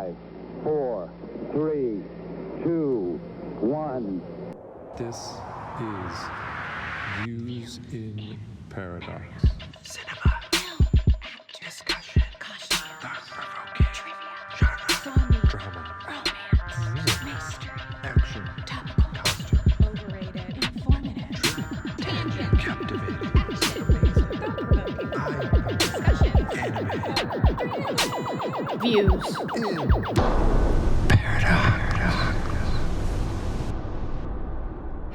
5, 4, 3, 2, 1. This is Views in Paradox. Cinema, discussion, thought-provoking, trivia, genre, Drama, romance, mystery, action, topical, costume, overrated, informative, tangent, captivating, amazing, thought-provoking, discussion, Views in paradox.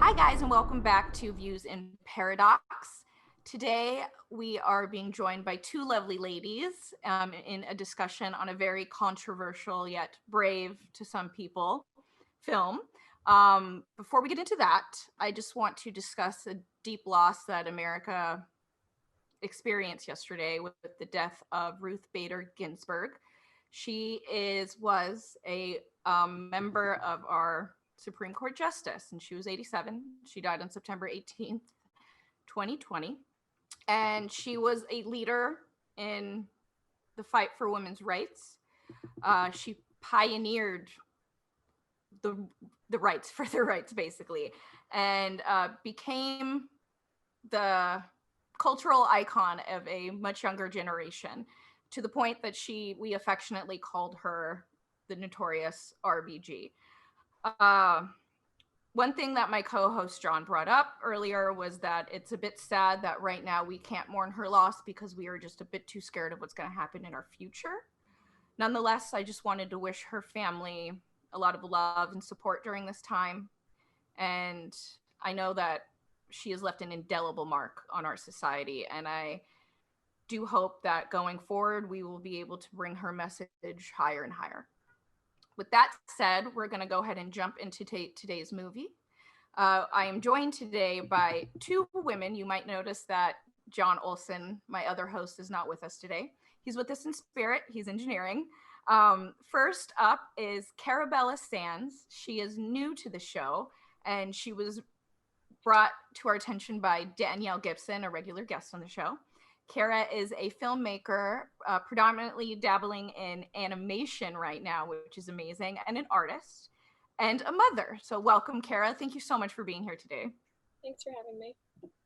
Hi guys, and welcome back to Views in Paradox. Today we are being joined by two lovely ladies in a discussion on a very controversial yet brave to some people film. Before we get into that, I just want to discuss a deep loss that America experienced yesterday with the death of Ruth Bader Ginsburg. She was a member of our Supreme Court Justice, and she was 87. She died on September 18th, 2020. And she was a leader in the fight for women's rights. She pioneered the rights for their rights, basically, and became the cultural icon of a much younger generation, to the point that we affectionately called her the notorious RBG. One thing that my co-host John brought up earlier was that it's a bit sad that right now we can't mourn her loss because we are just a bit too scared of what's going to happen in our future. Nonetheless, I just wanted to wish her family a lot of love and support during this time. And I know that she has left an indelible mark on our society, and I do hope that going forward we will be able to bring her message higher and higher. With that said, we're going to go ahead and jump into today's movie. I am joined today by two women. You might notice that Jon Olson, my other host, is not with us today. He's with us in spirit. He's engineering. First up is Carabella Sands. She is new to the show, and she was brought to our attention by Danielle Gibson, a regular guest on the show. Kara is a filmmaker, predominantly dabbling in animation right now, which is amazing, and an artist, and a mother. So welcome, Kara. Thank you so much for being here today. Thanks for having me.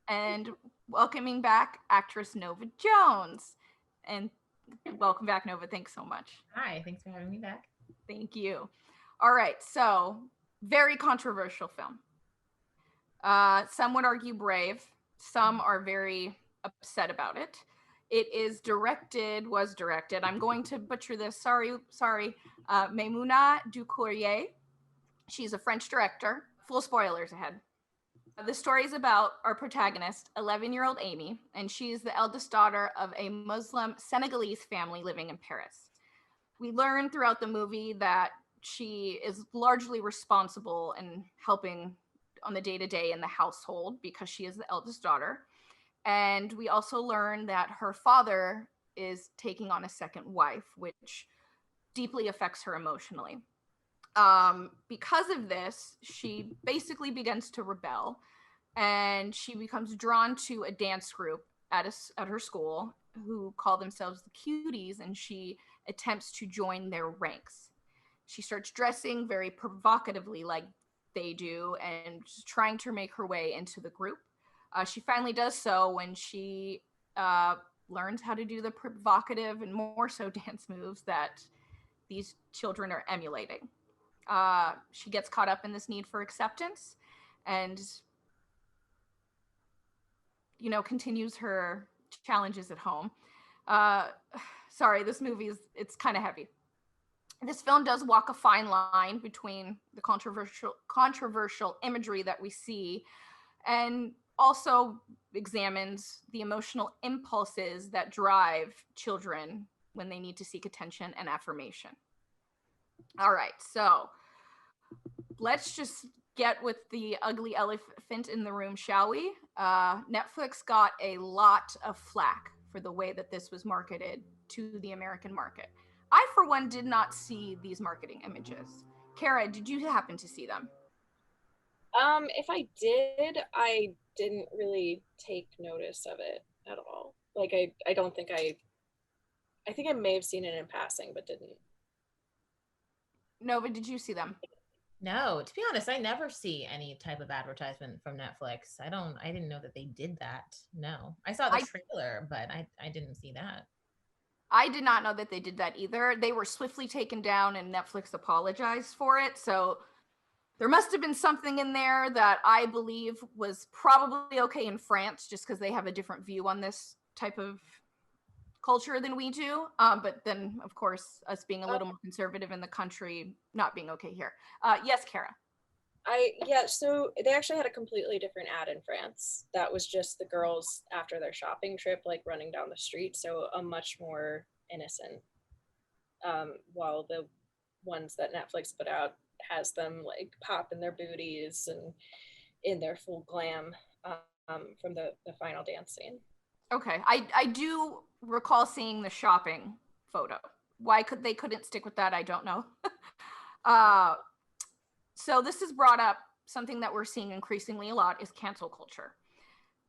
And welcoming back actress Nova Jones. And welcome back, Nova. Thanks so much. Hi, thanks for having me back. Thank you. All right, so very controversial film. Some would argue brave. Some are very upset about it. It was directed, I'm going to butcher this, sorry, Maimouna Doucoure. She's a French director. Full spoilers ahead. The story is about our protagonist, 11-year-old Amy, and she's the eldest daughter of a Muslim Senegalese family living in Paris. We learn throughout the movie that she is largely responsible in helping on the day-to-day in the household because she is the eldest daughter. And we also learn that her father is taking on a second wife, which deeply affects her emotionally. Because of this, she basically begins to rebel, and she becomes drawn to a dance group at her school who call themselves the Cuties, and she attempts to join their ranks. She starts dressing very provocatively like they do and trying to make her way into the group. She finally does so when she learns how to do the provocative and more so dance moves that these children are emulating. She gets caught up in this need for acceptance and, continues her challenges at home. Sorry, this movie it's kind of heavy. This film does walk a fine line between the controversial imagery that we see and also examines the emotional impulses that drive children when they need to seek attention and affirmation. All right, so let's just get with the ugly elephant in the room, shall we? Netflix got a lot of flack for the way that this was marketed to the American market. I, for one, did not see these marketing images. Kara, did you happen to see them? If I did, I didn't really take notice of it at all. Like, I don't think I think I may have seen it in passing, but didn't Nova, did you see them? No, to be honest, I never see any type of advertisement from Netflix. I didn't know that they did that. No. I saw the I trailer, but I didn't see that. I did not know that they did that either. They were swiftly taken down and Netflix apologized for it. So there must have been something in there that I believe was probably okay in France just because they have a different view on this type of culture than we do. But then, of course, us being a little more conservative in the country, not being okay here. Yes, Kara. So they actually had a completely different ad in France. That was just the girls after their shopping trip, like running down the street. So a much more innocent. While the ones that Netflix put out has them like popping their booties and in their full glam from the final dance scene. Okay, I do recall seeing the shopping photo. Why they couldn't stick with that, I don't know. So this has brought up something that we're seeing increasingly a lot is cancel culture.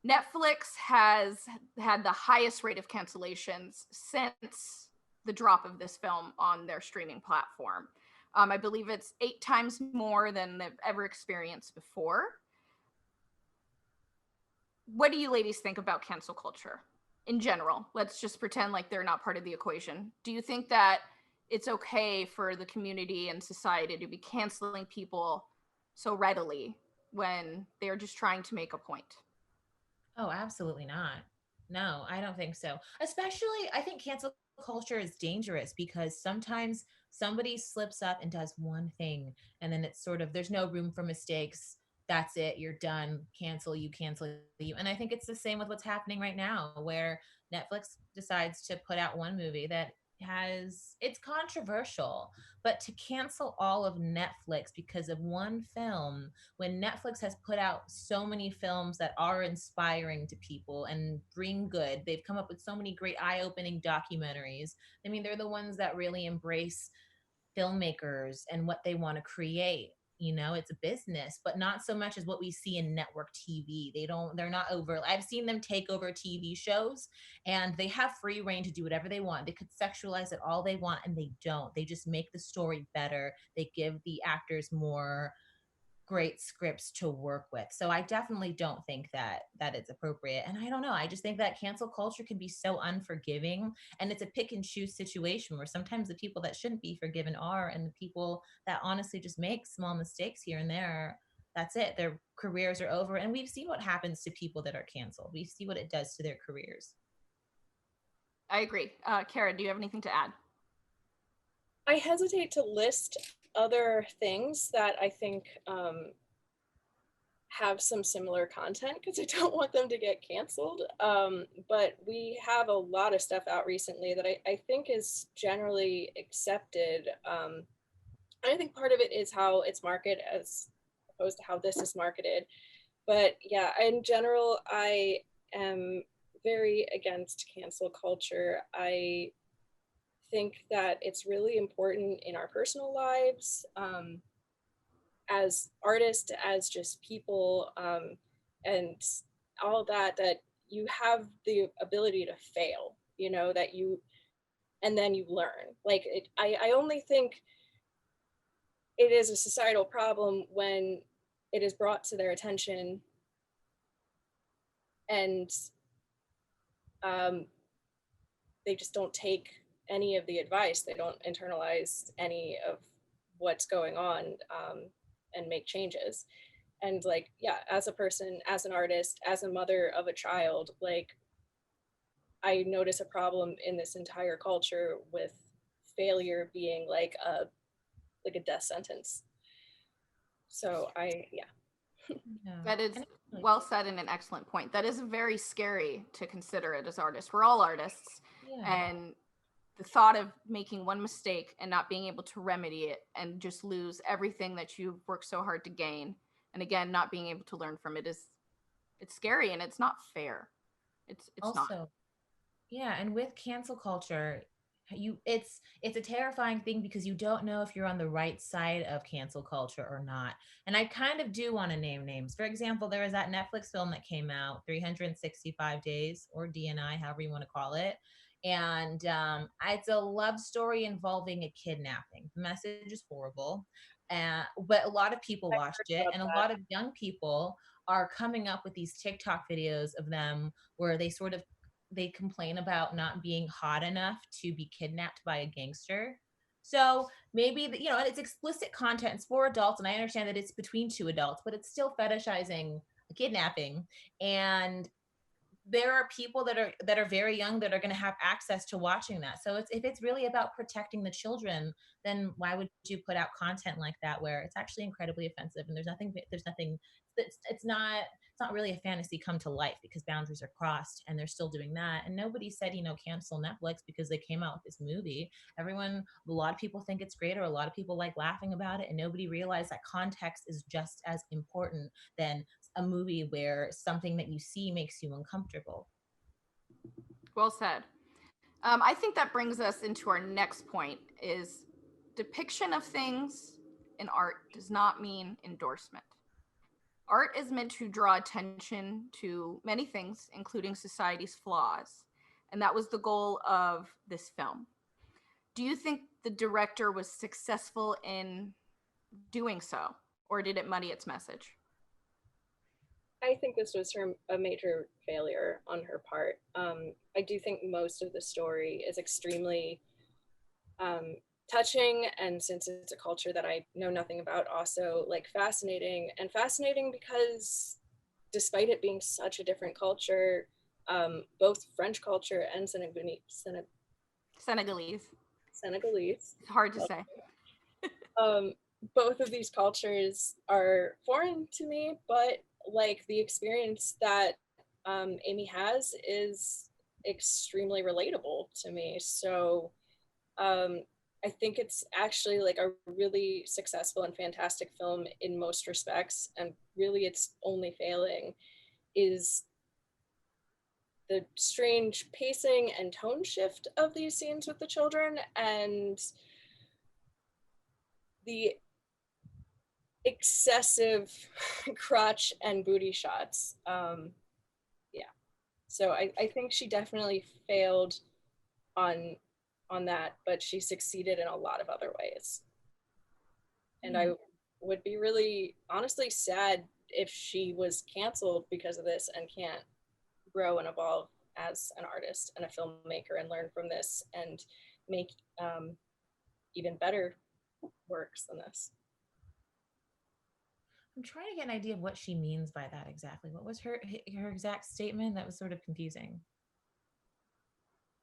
Netflix has had the highest rate of cancellations since the drop of this film on their streaming platform. I believe it's 8 times more than they've ever experienced before. What do you ladies think about cancel culture in general? Let's just pretend like they're not part of the equation. Do you think that it's okay for the community and society to be canceling people so readily when they're just trying to make a point? Oh, absolutely not. No, I don't think so. Especially, I think cancel culture is dangerous because sometimes somebody slips up and does one thing, and then it's sort of there's no room for mistakes. That's it. You're done. Cancel you, cancel you. And I think it's the same with what's happening right now, where Netflix decides to put out one movie that it's controversial, but to cancel all of Netflix because of one film when Netflix has put out so many films that are inspiring to people and bring good. They've come up with so many great eye-opening documentaries. I mean, they're the ones that really embrace filmmakers and what they want to create. You know, it's a business, but not so much as what we see in network TV. They're not over. I've seen them take over TV shows and they have free reign to do whatever they want. They could sexualize it all they want and they don't. They just make the story better. They give the actors more great scripts to work with. So I definitely don't think that it's appropriate. And I don't know. I just think that cancel culture can be so unforgiving and it's a pick and choose situation where sometimes the people that shouldn't be forgiven are and the people that honestly just make small mistakes here and there, that's it. Their careers are over. And we've seen what happens to people that are canceled. We see what it does to their careers. I agree. Kara, do you have anything to add? I hesitate to list other things that I think have some similar content because I don't want them to get canceled. But we have a lot of stuff out recently that I think is generally accepted. And I think part of it is how it's marketed as opposed to how this is marketed. But yeah, in general, I am very against cancel culture. I think that it's really important in our personal lives as artists, as just people, and all that you have the ability to fail, you know, and then you learn. I only think it is a societal problem when it is brought to their attention and they just don't take any of the advice. They don't internalize any of what's going on and make changes. And as a person, as an artist, as a mother of a child, I notice a problem in this entire culture with failure being like a death sentence. So That is well said and an excellent point. That is very scary to consider it as artists. We're all artists. Yeah. And the thought of making one mistake and not being able to remedy it and just lose everything that you've worked so hard to gain, and again, not being able to learn from it it's scary and it's not fair. It's also not. Yeah, and with cancel culture, it's a terrifying thing because you don't know if you're on the right side of cancel culture or not. And I kind of do want to name names. For example, there was that Netflix film that came out, 365 Days or DNI, however you want to call it. And it's a love story involving a kidnapping. The message is horrible, but a lot of people watched it, about and a that. lot of young people are coming up with these TikTok videos of them where they complain about not being hot enough to be kidnapped by a gangster. So maybe it's explicit content. It's for adults, and I understand that it's between two adults, but it's still fetishizing kidnapping. And there are people that are very young that are going to have access to watching that. So if it's really about protecting the children, then why would you put out content like that where it's actually incredibly offensive, and it's not really a fantasy come to life because boundaries are crossed, and they're still doing that. And nobody said, cancel Netflix because they came out with this movie. A lot of people think it's great, or a lot of people like laughing about it, and nobody realized that context is just as important than a movie where something that you see makes you uncomfortable. Well said. I think that brings us into our next point is depiction of things in art does not mean endorsement. Art is meant to draw attention to many things, including society's flaws. And that was the goal of this film. Do you think the director was successful in doing so, or did it muddy its message? I think this was a major failure on her part. I do think most of the story is extremely touching, and since it's a culture that I know nothing about, also like fascinating because despite it being such a different culture, both French culture and Senegalese. Senegalese, It's hard to say. um, both of these cultures are foreign to me, but like the experience that Amy has is extremely relatable to me. So I think it's actually like a really successful and fantastic film in most respects, and really its only failing is the strange pacing and tone shift of these scenes with the children, and the excessive crotch and booty shots. Yeah, so I think she definitely failed on that, but she succeeded in a lot of other ways. And I would be really honestly sad if she was canceled because of this and can't grow and evolve as an artist and a filmmaker and learn from this and make even better works than this. I'm trying to get an idea of what she means by that exactly. What was her exact statement? That was sort of confusing.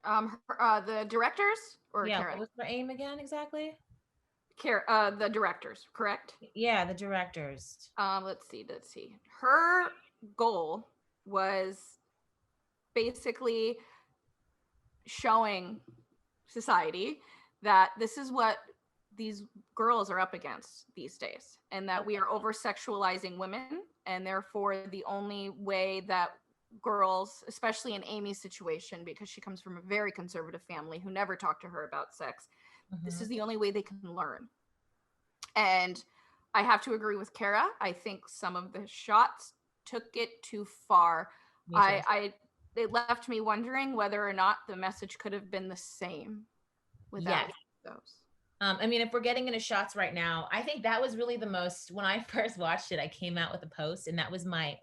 The directors or Yeah, Kara? what was her aim again exactly? The directors, correct? Yeah, the directors. Let's see. Her goal was basically showing society that this is what these girls are up against these days, and that we are over sexualizing women, and therefore the only way that girls, especially in Amy's situation, because she comes from a very conservative family who never talked to her about sex, this is the only way they can learn. And I have to agree with Kara. I think some of the shots took it too far. It left me wondering whether or not the message could have been the same without those. I mean, if we're getting into shots right now, I think that was really the most, when I first watched it, I came out with a post, and that was my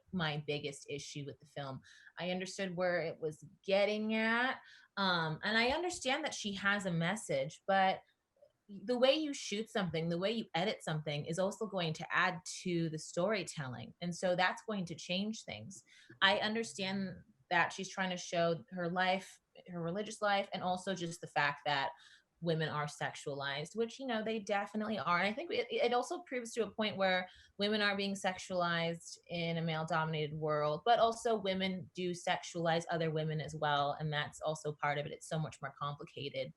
biggest issue with the film. I understood where it was getting at. And I understand that she has a message, but the way you shoot something, the way you edit something is also going to add to the storytelling. And so that's going to change things. I understand that she's trying to show her life, her religious life, and also just the fact that women are sexualized, which, they definitely are. And I think it also proves to a point where women are being sexualized in a male dominated world, but also women do sexualize other women as well. And that's also part of it. It's so much more complicated,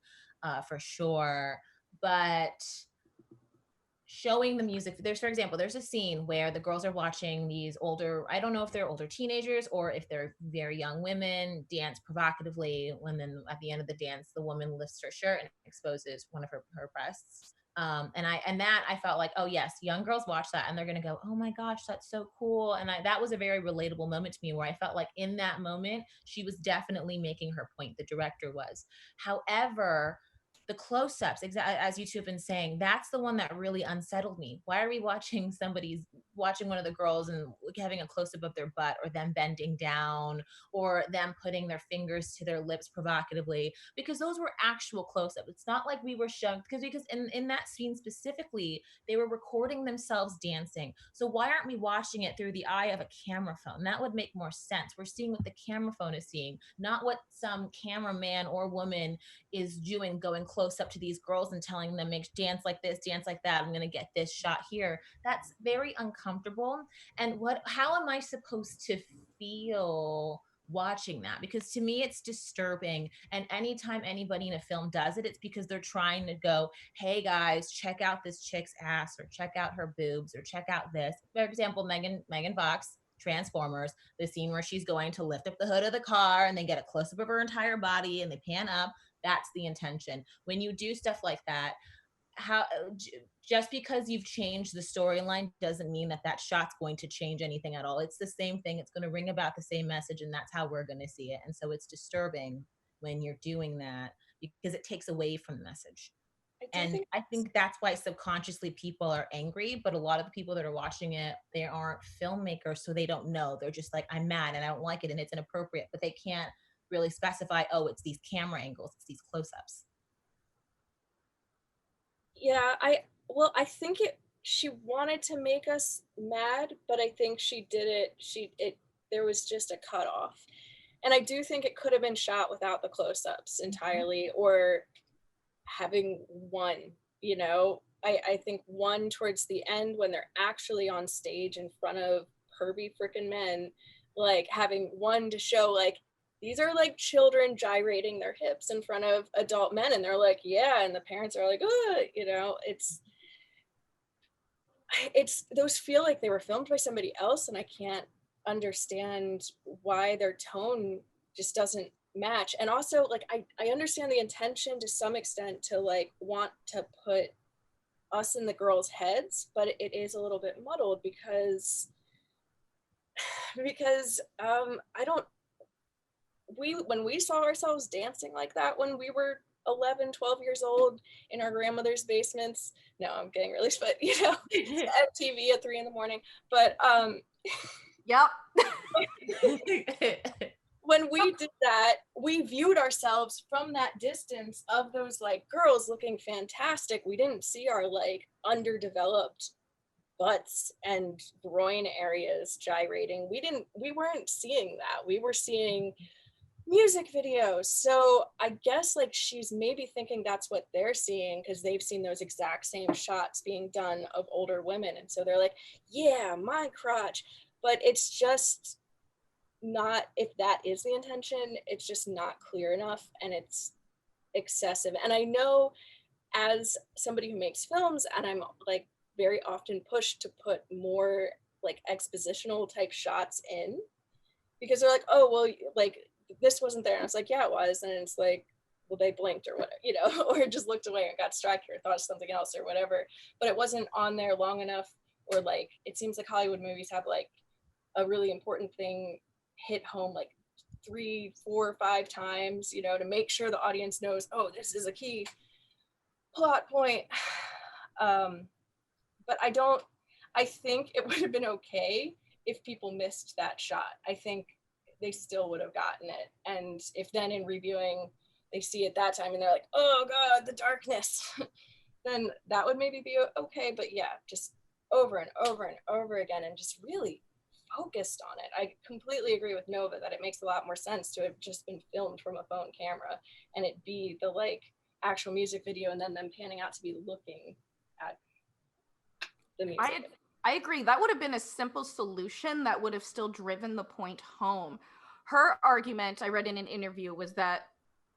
for sure. But showing the music, for example, there's a scene where the girls are watching these older, I don't know if they're older teenagers or if they're very young women, dance provocatively, when then at the end of the dance the woman lifts her shirt and exposes one of her breasts. And that I felt like, oh yes, young girls watch that and they're gonna go, oh my gosh, that's so cool. And that was a very relatable moment to me, where I felt like in that moment she was definitely making her point. The director was. However, the close-ups, as you two have been saying, that's the one that really unsettled me. Why are we watching one of the girls and having a close-up of their butt, or them bending down, or them putting their fingers to their lips provocatively? Because those were actual close-ups. It's not like we were shown, because in that scene specifically, they were recording themselves dancing. So why aren't we watching it through the eye of a camera phone? That would make more sense. We're seeing what the camera phone is seeing, not what some cameraman or woman is doing, going close up to these girls and telling them, make dance like this, dance like that, I'm going to get this shot here. That's very uncomfortable. And how am I supposed to feel watching that? Because to me it's disturbing, and anytime anybody in a film does it, it's because they're trying to go, hey guys, check out this chick's ass, or check out her boobs, or check out this. For example, Megan Fox, Transformers, the scene where she's going to lift up the hood of the car and they get a close-up of her entire body and they pan up. That's the intention. When you do stuff like that, how just because you've changed the storyline doesn't mean that shot's going to change anything at all. It's the same thing. It's going to bring about the same message, and that's how we're going to see it. And so it's disturbing when you're doing that, because it takes away from the message. I think that's why subconsciously people are angry, but a lot of the people that are watching it, they aren't filmmakers, so they don't know. They're just like, I'm mad and I don't like it and it's inappropriate, but they can't really specify, oh, it's these camera angles, it's these close-ups. Yeah, I think she wanted to make us mad, but I think she did it, there was just a cutoff. And I do think it could have been shot without the close-ups entirely, or having one, you know. I think one towards the end when they're actually on stage in front of pervy freaking men, like having one to show like these are like children gyrating their hips in front of adult men, and they're like, yeah, and the parents are like, you know, it's those feel like they were filmed by somebody else, and I can't understand why their tone just doesn't match. And also, like, I understand the intention to some extent to like want to put us in the girls' heads, but it is a little bit muddled because I don't, when we saw ourselves dancing like that when we were 11, 12 years old in our grandmother's basements, no, I'm getting really split, you know, MTV at 3 a.m. But Yep. when we did that, we viewed ourselves from that distance of those like girls looking fantastic. We didn't see our like underdeveloped butts and groin areas gyrating. We weren't seeing that. We were seeing music videos. So I guess like she's maybe thinking that's what they're seeing because they've seen those exact same shots being done of older women. And so they're like, yeah, my crotch. But it's just not, if that is the intention, it's just not clear enough, and it's excessive. And I know as somebody who makes films, and I'm like very often pushed to put more like expositional type shots in, because they're like, oh, well, like this wasn't there. And I was like, yeah, it was. And it's like, well, they blinked or whatever, you know, or just looked away and got distracted or thought of something else or whatever. But it wasn't on there long enough, or like, it seems like Hollywood movies have like a really important thing hit home like 3, 4, 5 times, you know, to make sure the audience knows, oh, this is a key plot point. But I think it would have been okay if people missed that shot. I think they still would have gotten it. And if then in reviewing, they see it that time and they're like, oh God, the darkness, then that would maybe be okay. But yeah, just over and over and over again, and just really focused on it. I completely agree with Nova that it makes a lot more sense to have just been filmed from a phone camera and it be the like actual music video and then them panning out to be looking at the music. I agree. That would have been a simple solution that would have still driven the point home. Her argument, I read in an interview, was that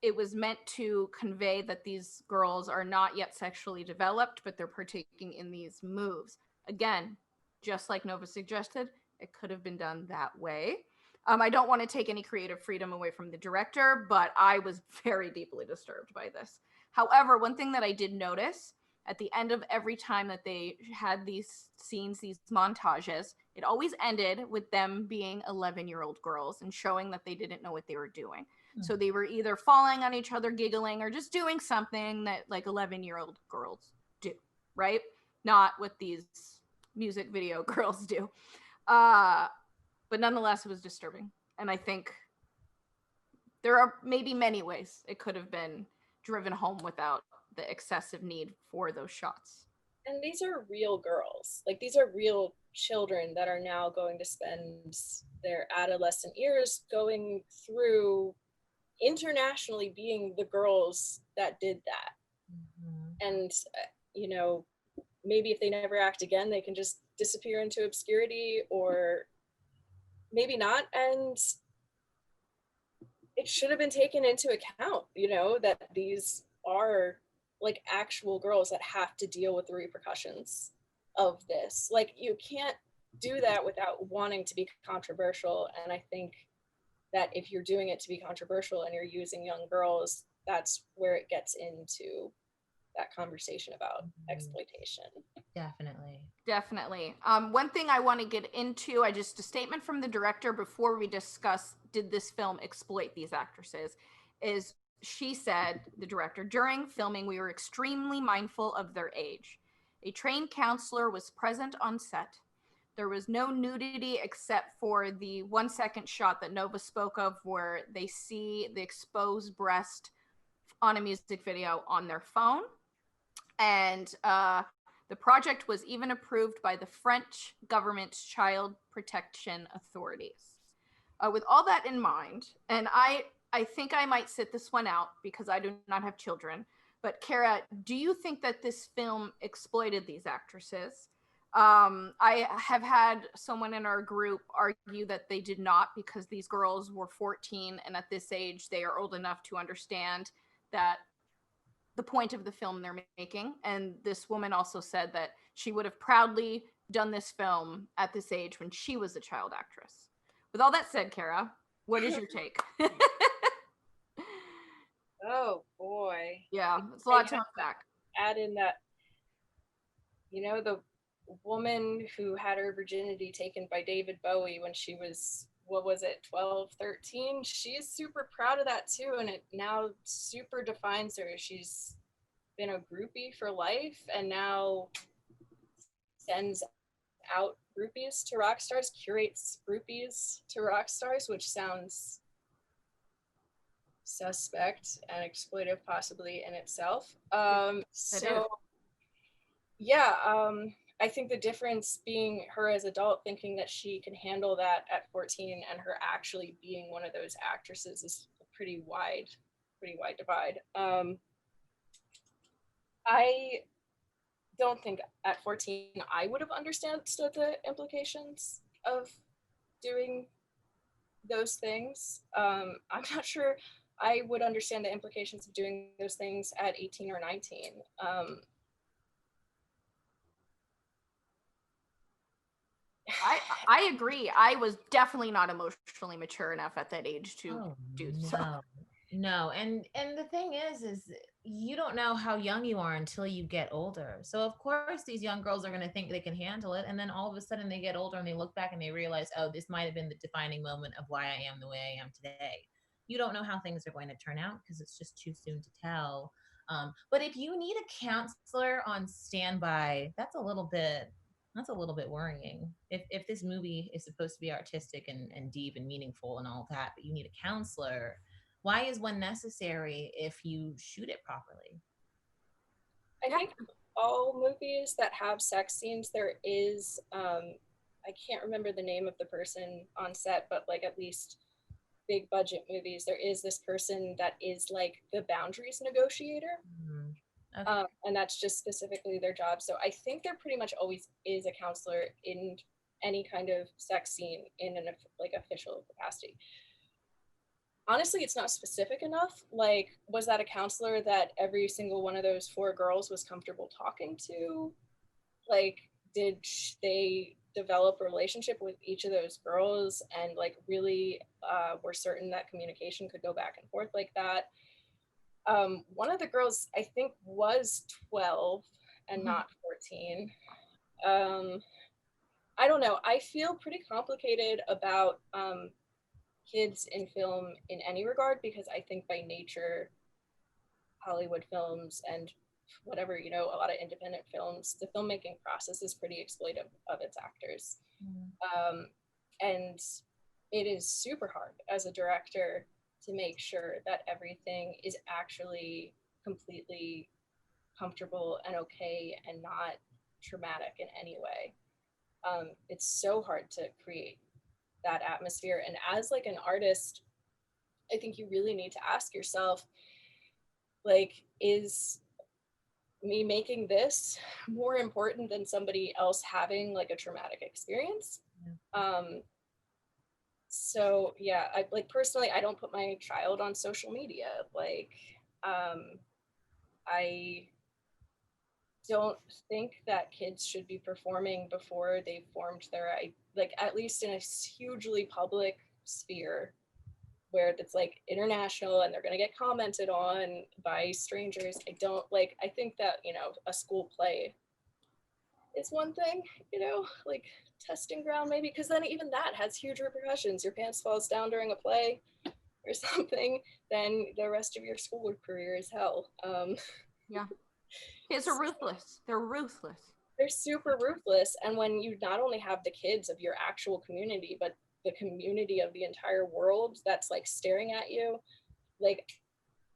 it was meant to convey that these girls are not yet sexually developed, but they're partaking in these moves. Again, just like Nova suggested, it could have been done that way. I don't want to take any creative freedom away from the director, but I was very deeply disturbed by this. However, one thing that I did notice, at the end of every time that they had these scenes, these montages, it always ended with them being 11-year-old girls and showing that they didn't know what they were doing. So they were either falling on each other, giggling, or just doing something that like 11-year-old girls do, right? Not what these music video girls do. But nonetheless, it was disturbing. And I think there are maybe many ways it could have been driven home without the excessive need for those shots. And these are real girls. Like, these are real children that are now going to spend their adolescent years going through internationally being the girls that did that. And, you know, maybe if they never act again, they can just disappear into obscurity, or maybe not. And it should have been taken into account, you know, that these are like actual girls that have to deal with the repercussions of this. Like, you can't do that without wanting to be controversial. And I think that if you're doing it to be controversial and you're using young girls, that's where it gets into that conversation about exploitation. Definitely. One thing I want to get into, a statement from the director before we discuss did this film exploit these actresses, is she said, the director, during filming, we were extremely mindful of their age. A trained counselor was present on set. There was no nudity except for the 1 second shot that Nova spoke of where they see the exposed breast on a music video on their phone. And the project was even approved by the French government's child protection authorities. With all that in mind, and I think I might sit this one out because I do not have children, but Kara, do you think that this film exploited these actresses? I have had someone in our group argue that they did not, because these girls were 14, and at this age, they are old enough to understand that the point of the film they're making. And this woman also said that she would have proudly done this film at this age when she was a child actress. With all that said, Kara, what is your take? Oh boy. Yeah, it's a lot to unpack. Add in that, you know, the woman who had her virginity taken by David Bowie when she was, what was it, 12, 13? She's super proud of that too, and it now super defines her. She's been a groupie for life and now sends out groupies to rock stars, curates groupies to rock stars, which sounds suspect and exploitive possibly in itself. I think the difference being her as adult thinking that she can handle that at 14 and her actually being one of those actresses is a pretty wide divide. I don't think at 14 I would have understood the implications of doing those things. I'm not sure I would understand the implications of doing those things at 18 or 19. I agree. I was definitely not emotionally mature enough at that age to do so. No, and the thing is you don't know how young you are until you get older. So of course these young girls are going to think they can handle it, and then all of a sudden they get older and they look back and they realize, oh, this might have been the defining moment of why I am the way I am today. You don't know how things are going to turn out because it's just too soon to tell. But if you need a counselor on standby, that's a little bit worrying. If this movie is supposed to be artistic and deep and meaningful and all that, but you need a counselor, why is one necessary if you shoot it properly? I think all movies that have sex scenes, there is, I can't remember the name of the person on set, but like at least big budget movies, there is this person that is like the boundaries negotiator. Okay. And that's just specifically their job. So I think there pretty much always is a counselor in any kind of sex scene in an like official capacity. Honestly, it's not specific enough. Like, was that a counselor that every single one of those 4 girls was comfortable talking to? Like, did they develop a relationship with each of those girls and like really were certain that communication could go back and forth like that? One of the girls, I think, was 12 and Mhm. not 14. I don't know. I feel pretty complicated about kids in film in any regard, because I think by nature, Hollywood films and whatever, you know, a lot of independent films, the filmmaking process is pretty exploitive of its actors. Mm. And it is super hard as a director to make sure that everything is actually completely comfortable and okay and not traumatic in any way. It's so hard to create that atmosphere. And as like an artist, I think you really need to ask yourself, like, is me making this more important than somebody else having like a traumatic experience? Yeah. So yeah, I like personally, I don't put my child on social media. Like, I don't think that kids should be performing before they've formed their, like, at least in a hugely public sphere where it's like international and they're going to get commented on by strangers. I don't like, I think that, you know, a school play is one thing, you know, like testing ground maybe, because then even that has huge repercussions. Your pants falls down during a play or something, then the rest of your school career is hell. Yeah. Kids are ruthless. They're ruthless. They're super ruthless. And when you not only have the kids of your actual community, but the community of the entire world that's like staring at you, like,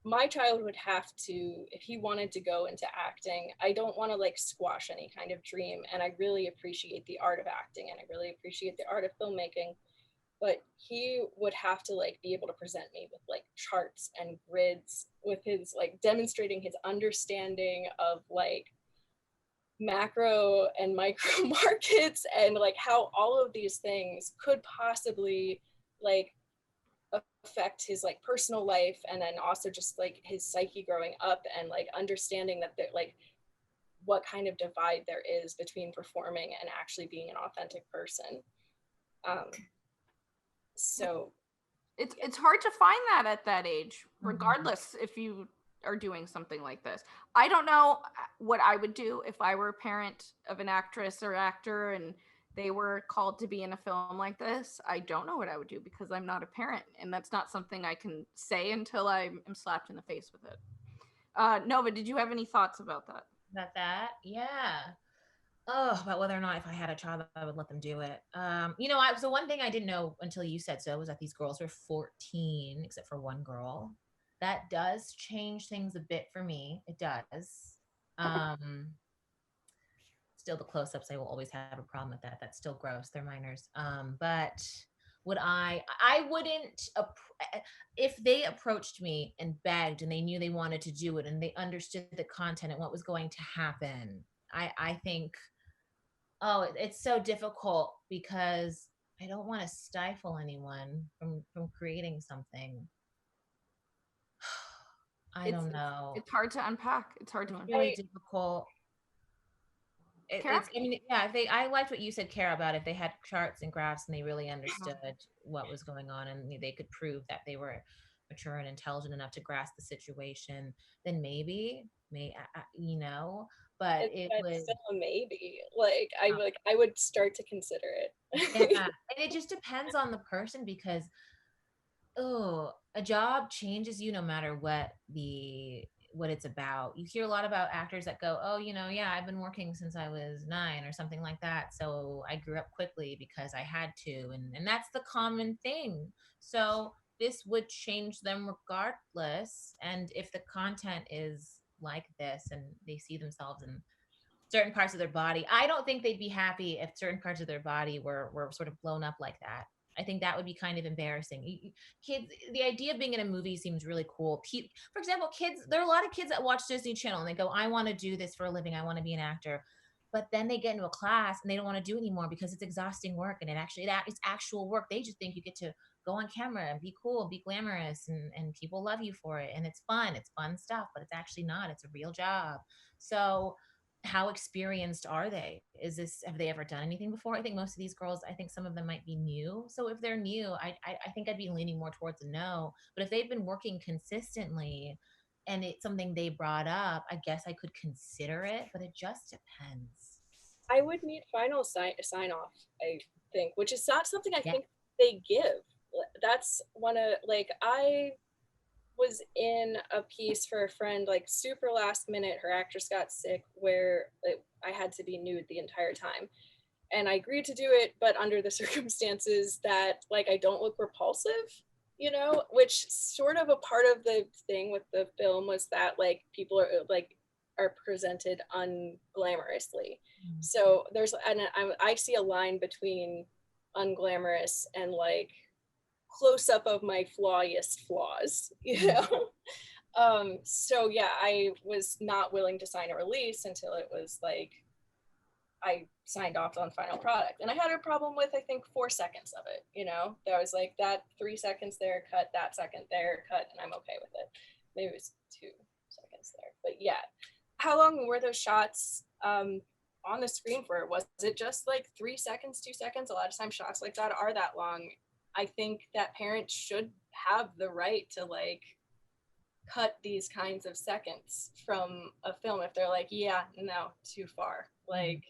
my child would have to, if he wanted to go into acting, I don't want to like squash any kind of dream. And I really appreciate the art of acting and I really appreciate the art of filmmaking, but he would have to like be able to present me with like charts and grids with his like demonstrating his understanding of like macro and micro markets and like how all of these things could possibly like affect his like personal life, and then also just like his psyche growing up, and like understanding that there like what kind of divide there is between performing and actually being an authentic person. um so It's hard to find that at that age, Mhm. regardless if you are doing something like this. I don't know what I would do if I were a parent of an actress or actor and they were called to be in a film like this. I don't know what I would do because I'm not a parent, and that's not something I can say until I am slapped in the face with it. Nova, did you have any thoughts about that? About that, yeah. Oh, about whether or not if I had a child, I would let them do it. You know, I so one thing I didn't know until you said so was that these girls were 14, except for one girl. That does change things a bit for me. It does. Um, Still, the close-ups, I will always have a problem with that. That's still gross. They're minors. But would I wouldn't if they approached me and begged and they knew they wanted to do it and they understood the content and what was going to happen. I think, oh, it's so difficult because I don't want to stifle anyone from creating something. I It's don't it's, know. it's hard to unpack. It's hard to It's unpack. really difficult. Kara? It's, I mean, yeah, if they, I liked what you said, Kara, about if they had charts and graphs and they really understood what was going on and they could prove that they were mature and intelligent enough to grasp the situation, then maybe, you know, but it it's was, still a maybe. Like I would start to consider yeah, it. and it just depends on the person because, oh, a job changes you no matter what it's about. You hear a lot about actors that go, "Oh, you know, yeah, I've been working since I was 9 or something like that. So I grew up quickly because I had to." And that's the common thing. So this would change them regardless. And if the content is like this and they see themselves in certain parts of their body, I don't think they'd be happy if certain parts of their body were sort of blown up like that. I think that would be kind of embarrassing. Kids, the idea of being in a movie seems really cool. For example, kids, there are a lot of kids that watch Disney Channel and they go, I want to do this for a living. I want to be an actor. But then they get into a class and they don't want to do it anymore because it's exhausting work and it's actual work. They just think you get to go on camera and be cool, be glamorous, and people love you for it. And it's fun. It's fun stuff, but it's actually not. It's a real job. So how experienced are they? Have they ever done anything before? I think most of these girls, I think some of them might be new. So if they're new, I think I'd be leaning more towards a no. But if they've been working consistently and it's something they brought up, I guess I could consider it, but it just depends. I would need final sign off, I think, which is not something I Yeah. think they give. That's one of, like, I was in a piece for a friend, like super last minute, her actress got sick, where I had to be nude the entire time. And I agreed to do it, but under the circumstances that, like, I don't look repulsive, you know, which sort of a part of the thing with the film was that, like, people are presented unglamorously. So there's, and I see a line between unglamorous and like close up of my flawiest flaws, you know? So yeah, I was not willing to sign a release until it was like I signed off on final product. And I had a problem with, I think, 4 seconds of it, you know? That was like that 3 seconds there, cut, that second there, cut, and I'm okay with it. Maybe it was 2 seconds there. But yeah. How long were those shots on the screen for? Was it just like 3 seconds, 2 seconds? A lot of times shots like that are that long. I think that parents should have the right to like cut these kinds of seconds from a film if they're like, yeah, no, too far. Like,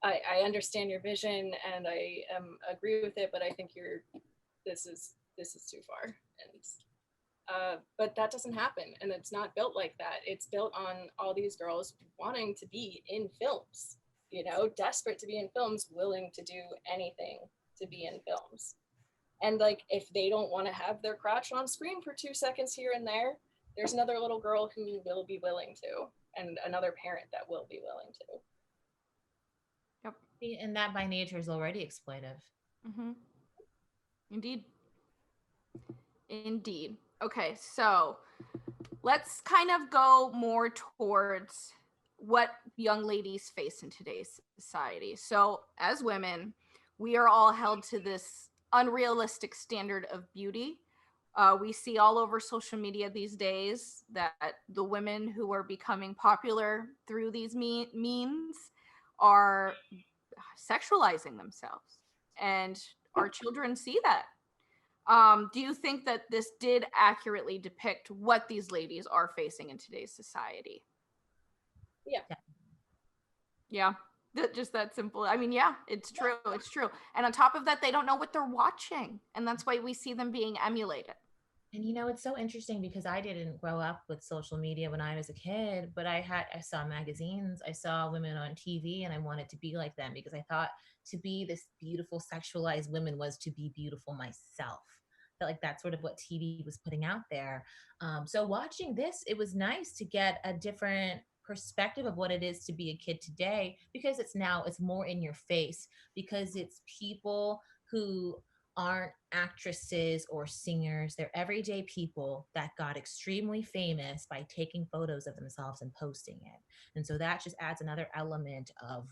I understand your vision and I agree with it, but I think this is too far. And but that doesn't happen, and it's not built like that. It's built on all these girls wanting to be in films, you know, desperate to be in films, willing to do anything to be in films. And like, if they don't want to have their crotch on screen for 2 seconds here and there, there's another little girl who will be willing to, and another parent that will be willing to. Yep. And that by nature is already exploitive. Mm-hmm. Indeed. Indeed. Okay, so let's kind of go more towards what young ladies face in today's society. So, as women, we are all held to this unrealistic standard of beauty. We see all over social media these days that the women who are becoming popular through these memes are sexualizing themselves, and our children see that. Do you think that this did accurately depict what these ladies are facing in today's society? Yeah. Yeah. Just that simple. I mean, yeah, it's true. It's true. And on top of that, they don't know what they're watching. And that's why we see them being emulated. And you know, it's so interesting because I didn't grow up with social media when I was a kid, but I saw magazines, I saw women on TV, and I wanted to be like them because I thought to be this beautiful sexualized woman was to be beautiful myself. Felt like that's sort of what TV was putting out there. So watching this, it was nice to get a different perspective of what it is to be a kid today, because it's more in your face, because it's people who aren't actresses or singers. They're everyday people that got extremely famous by taking photos of themselves and posting it. And so that just adds another element of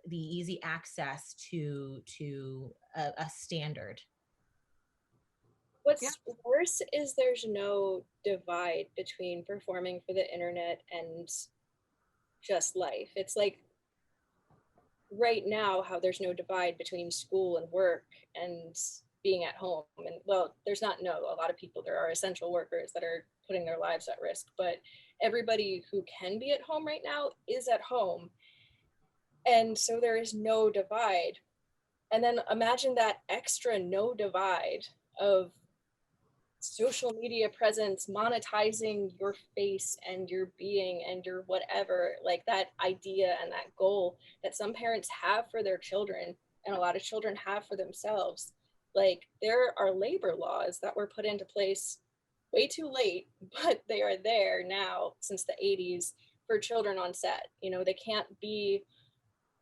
the easy access to a standard. What's Yeah. worse is there's no divide between performing for the internet and just life. It's like right now how there's no divide between school and work and being at home. And well, there's not, no, a lot of people, there are essential workers that are putting their lives at risk, but everybody who can be at home right now is at home. And so there is no divide. And then imagine that extra no divide of social media presence, monetizing your face and your being and your whatever, like that idea and that goal that some parents have for their children and a lot of children have for themselves. Like, there are labor laws that were put into place way too late, but they are there now since the 80s for children on set. You know, they can't be,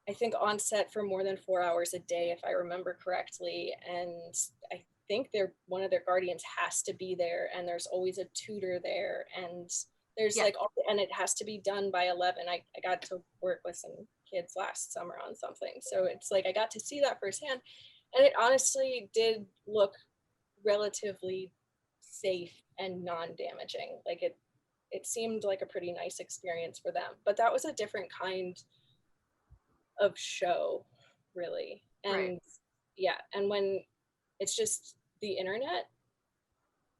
I think, on set for more than 4 hours a day, if I remember correctly. And I think one of their guardians has to be there, and there's always a tutor there, and there's like, and it has to be done by 11. I got to work with some kids last summer on something, so it's like I got to see that firsthand, and it honestly did look relatively safe and non-damaging. Like, it seemed like a pretty nice experience for them, but that was a different kind of show, really. And Right. yeah, and when it's just the internet,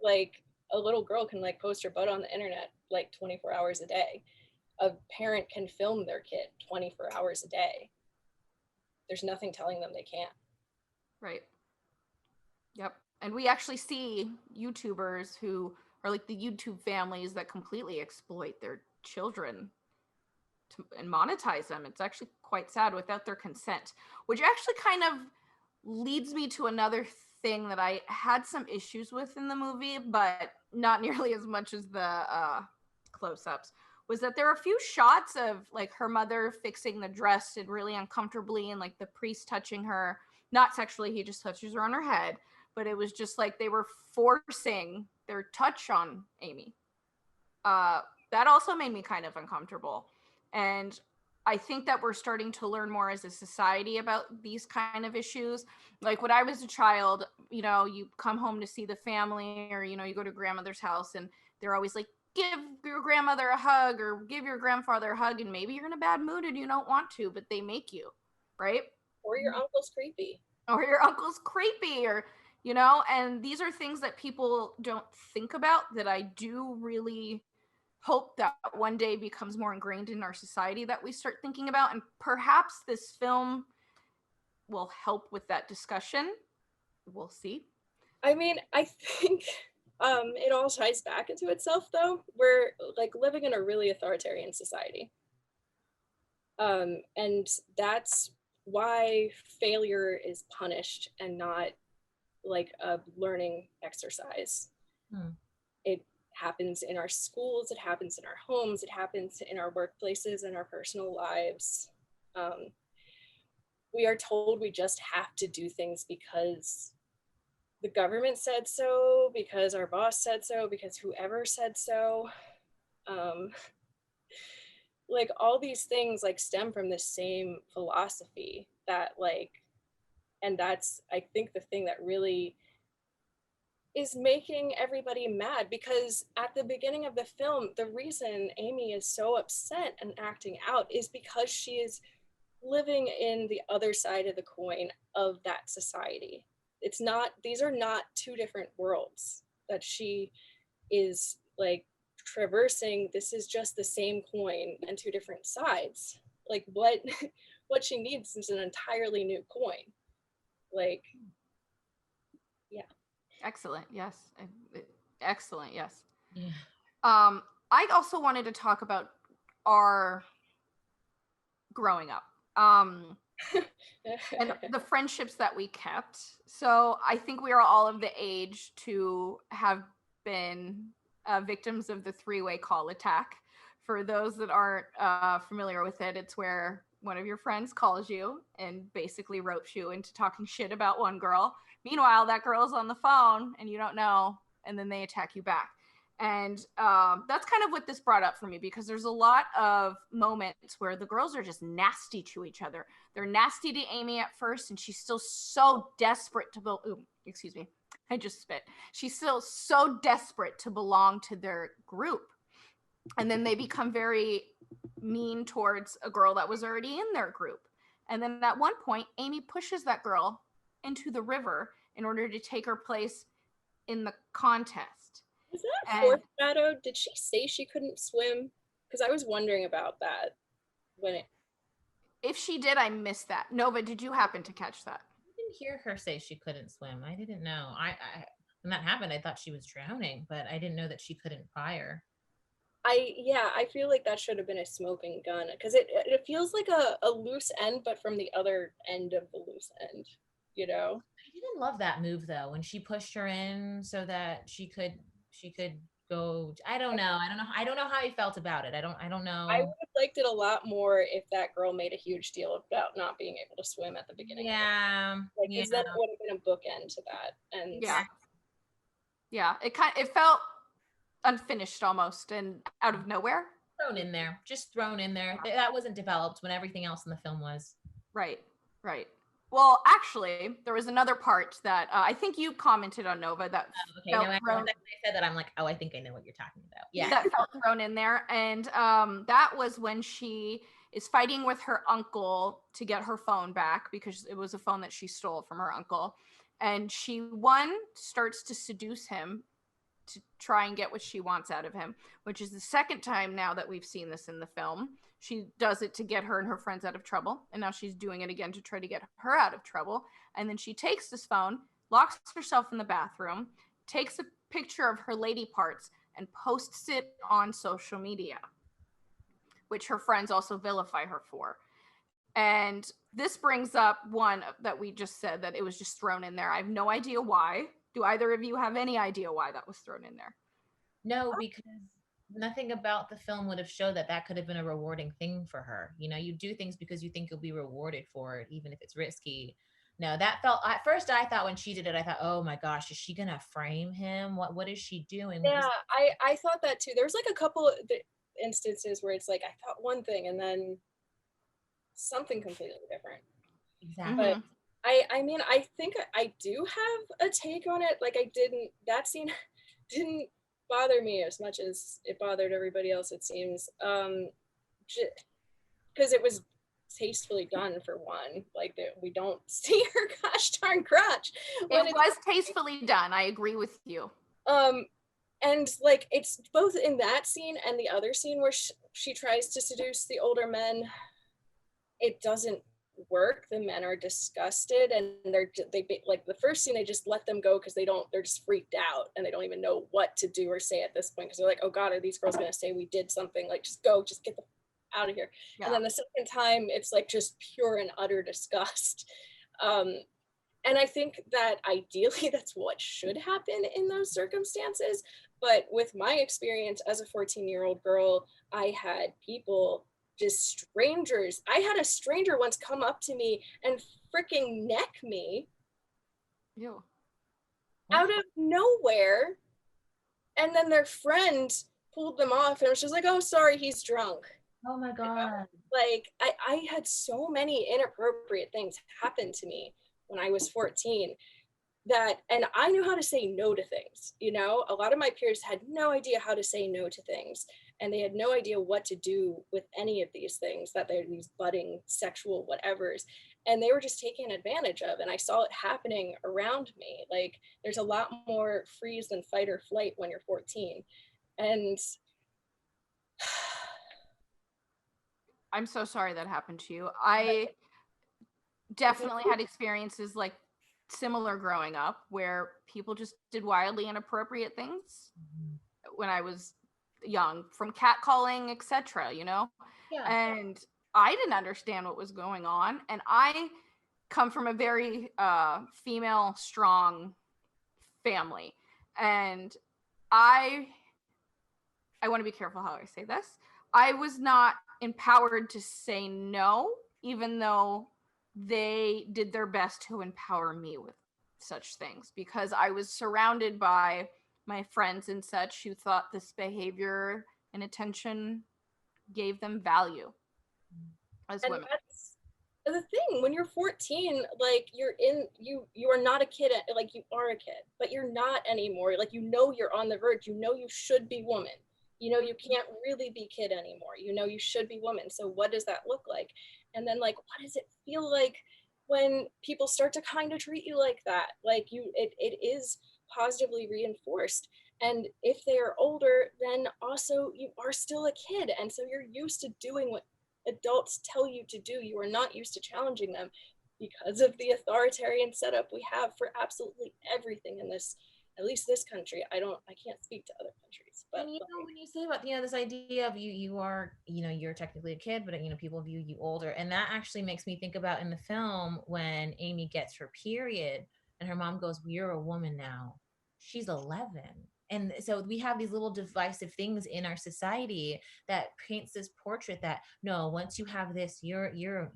like, a little girl can like post her butt on the internet like 24 hours a day. A parent can film their kid 24 hours a day. There's nothing telling them they can't. Right. Yep. And we actually see YouTubers who are like the YouTube families that completely exploit their children and monetize them. It's actually quite sad without their consent, which actually kind of leads me to another thing that I had some issues with in the movie, but not nearly as much as the close-ups, was that there are a few shots of like her mother fixing the dress and really uncomfortably, and like the priest touching her, not sexually, he just touches her on her head, but it was just like they were forcing their touch on Amy. That also made me kind of uncomfortable. And I think that we're starting to learn more as a society about these kind of issues. Like when I was a child, you know, you come home to see the family, or, you know, you go to grandmother's house and they're always like, give your grandmother a hug or give your grandfather a hug. And maybe you're in a bad mood and you don't want to, but they make you, right? Or your uncle's creepy. Or your uncle's creepy, or, you know, and these are things that people don't think about that I do really hope that one day becomes more ingrained in our society that we start thinking about. And perhaps this film will help with that discussion. We'll see. I mean, I think it all ties back into itself though. We're like living in a really authoritarian society. And that's why failure is punished and not like a learning exercise. It happens in our schools, it happens in our homes, it happens in our workplaces and our personal lives. We are told we just have to do things because the government said so, because our boss said so, because whoever said so. Like all these things like stem from the same philosophy that like, and that's I think the thing that really is making everybody mad, because at the beginning of the film, the reason Amy is so upset and acting out is because she is living in the other side of the coin of that society. It's not, these are not two different worlds that she is like traversing. This is just the same coin and two different sides. Like what she needs is an entirely new coin. Like, yeah. Excellent. Yes. Excellent. Yes. Yeah. I also wanted to talk about our growing up. And the friendships that we kept. So I think we are all of the age to have been victims of the three-way call attack. For those that aren't familiar with it, it's where one of your friends calls you and basically ropes you into talking shit about one girl. Meanwhile, that girl's on the phone and you don't know, and then they attack you back. And that's kind of what this brought up for me, because there's a lot of moments where the girls are just nasty to each other. They're nasty to Amy at first, and she's still so desperate to excuse me, I just spit. She's still so desperate to belong to their group. And then they become very mean towards a girl that was already in their group. And then at one point, Amy pushes that girl into the river in order to take her place in the contest. Was that foreshadowed? Did she say she couldn't swim? Because I was wondering about that when it. If she did, I missed that. Nova, did you happen to catch that? I didn't hear her say she couldn't swim. I didn't know. I when that happened, I thought she was drowning, but I didn't know that she couldn't fire. I feel like that should have been a smoking gun, because it feels like a loose end, but from the other end of the loose end, you know? I didn't love that move though, when she pushed her in so that she could go. I don't know how I felt about it. I don't know. I would have liked it a lot more if that girl made a huge deal about not being able to swim at the beginning. Yeah. Like, because then it would have been a bookend to that. And yeah, it felt unfinished almost and out of nowhere. Just thrown in there. That wasn't developed when everything else in the film was. Right. Well, actually, there was another part that I think you commented on, Nova, that felt thrown. I said that, I'm like, oh, I think I know what you're talking about. Yeah, that felt thrown in there, and that was when she is fighting with her uncle to get her phone back, because it was a phone that she stole from her uncle, and she starts to seduce him to try and get what she wants out of him, which is the second time now that we've seen this in the film. She does it to get her and her friends out of trouble, and now she's doing it again to try to get her out of trouble. And then she takes this phone, locks herself in the bathroom, takes a picture of her lady parts, and posts it on social media, which her friends also vilify her for. And this brings up one that we just said, that it was just thrown in there. I have no idea why. Do either of you have any idea why that was thrown in there? No, because nothing about the film would have showed that that could have been a rewarding thing for her. You know, you do things because you think you'll be rewarded for it, even if it's risky. No, that felt, at first I thought when she did it, I thought, oh my gosh, is she gonna frame him? What is she doing? Yeah, I thought that too. There's like a couple of instances where it's like I thought one thing and then something completely different. Exactly. But I mean, I think I do have a take on it. Like that scene didn't bother me as much as it bothered everybody else, it seems. Because it was tastefully done, for one. Like we don't see her gosh darn crotch. It was tastefully done. I agree with you. And like it's both in that scene and the other scene where she tries to seduce the older men. It doesn't work. The men are disgusted, and they like the first scene, they just let them go because they're just freaked out and they don't even know what to do or say at this point, because they're like, oh god, are these girls gonna say we did something? Like, just go, just get the out of here. Yeah. And then the second time it's like just pure and utter disgust. And I think that ideally that's what should happen in those circumstances. But with my experience as a 14-year-old girl, I had people, just strangers. I had a stranger once come up to me and freaking neck me. Ew. Out of nowhere. And then their friend pulled them off and was just like, oh, sorry, he's drunk. Oh my God. You know? Like, I had so many inappropriate things happen to me when I was 14 and I knew how to say no to things. You know, a lot of my peers had no idea how to say no to things. And they had no idea what to do with any of these things, that they're these budding sexual whatevers. And they were just taken advantage of. And I saw it happening around me. Like, there's a lot more freeze than fight or flight when you're 14. And I'm so sorry that happened to you. I definitely had experiences like similar growing up where people just did wildly inappropriate things when I was young, from catcalling, etc., you know? Yeah. And I didn't understand what was going on. And I come from a very female strong family. And I want to be careful how I say this. I was not empowered to say no, even though they did their best to empower me with such things, because I was surrounded by my friends and such who thought this behavior and attention gave them value as women. That's the thing. When you're 14, like you are not a kid. Like, you are a kid, but you're not anymore. Like, you know, you're on the verge. You know, you should be woman. You know, you can't really be kid anymore. You know, you should be woman. So what does that look like? And then, like, what does it feel like when people start to kind of treat you like that? Like, it is positively reinforced. And if they are older, then also you are still a kid. And so you're used to doing what adults tell you to do. You are not used to challenging them because of the authoritarian setup we have for absolutely everything in this, at least this country. I can't speak to other countries. But and you know, when you say about, you know, this idea of you are, you know, you're technically a kid, but, you know, people view you older. And that actually makes me think about in the film when Amy gets her period and her mom goes, well, you're a woman now. She's 11. And so we have these little divisive things in our society that paints this portrait that, no, once you have this, you're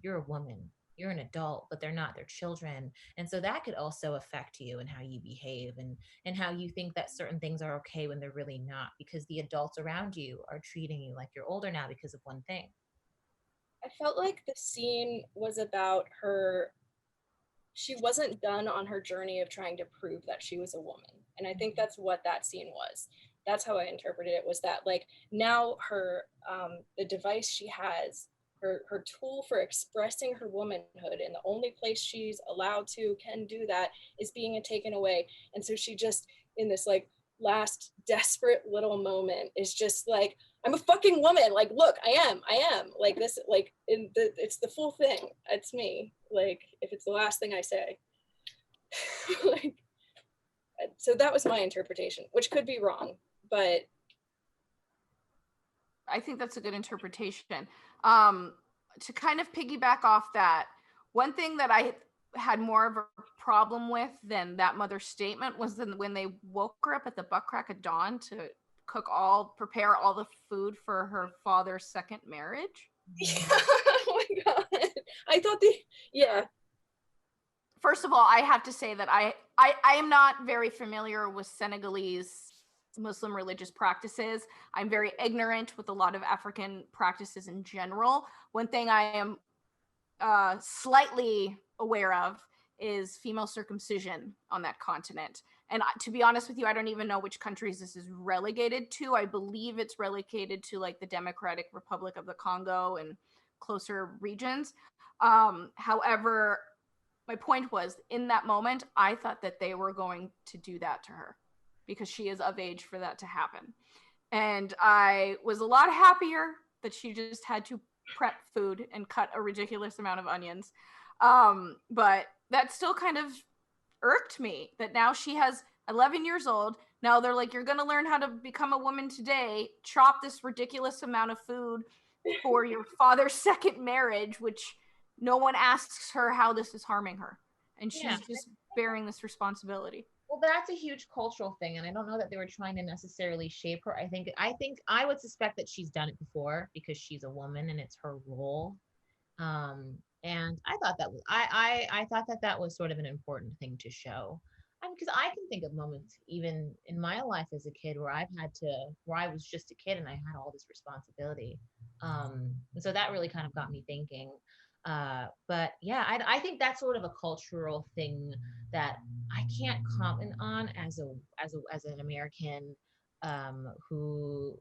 a woman. You're an adult, but they're not, they're children. And so that could also affect you and how you behave and how you think that certain things are okay when they're really not, because the adults around you are treating you like you're older now because of one thing. I felt like the scene was about her. She wasn't done on her journey of trying to prove that she was a woman. And I think that's what that scene was. That's how I interpreted it, was that, like, now her, the device she has, her tool for expressing her womanhood, and the only place she's allowed to can do that is being taken away. And so she just, in this like last desperate little moment is just like, I'm a fucking woman. Like, look, I am like this, like it's the full thing. It's me. Like, if it's the last thing I say. Like, so that was my interpretation, which could be wrong, but I think that's a good interpretation. To kind of piggyback off that, one thing that I had more of a problem with than that mother's statement was when they woke her up at the butt crack of dawn to prepare all the food for her father's second marriage. oh my god, I thought yeah. First of all, I have to say that I am not very familiar with Senegalese Muslim religious practices. I'm very ignorant with a lot of African practices in general. One thing I am slightly aware of is female circumcision on that continent. And to be honest with you, I don't even know which countries this is relegated to. I believe it's relegated to like the Democratic Republic of the Congo and closer regions. However, my point was, in that moment, I thought that they were going to do that to her because she is of age for that to happen. And I was a lot happier that she just had to prep food and cut a ridiculous amount of onions. But that still kind of irked me that now she has 11 years old. Now they're like, you're going to learn how to become a woman today. Chop this ridiculous amount of food for your father's second marriage, which no one asks her how this is harming her. And she's just bearing this responsibility. Well, that's a huge cultural thing, and I don't know that they were trying to necessarily shape her. I think I would suspect that she's done it before because she's a woman and it's her role. And I thought that was I thought that was sort of an important thing to show. Because I can think of moments even in my life as a kid where I was just a kid and I had all this responsibility. And so that really kind of got me thinking. But yeah, I think that's sort of a cultural thing that I can't comment on as an American who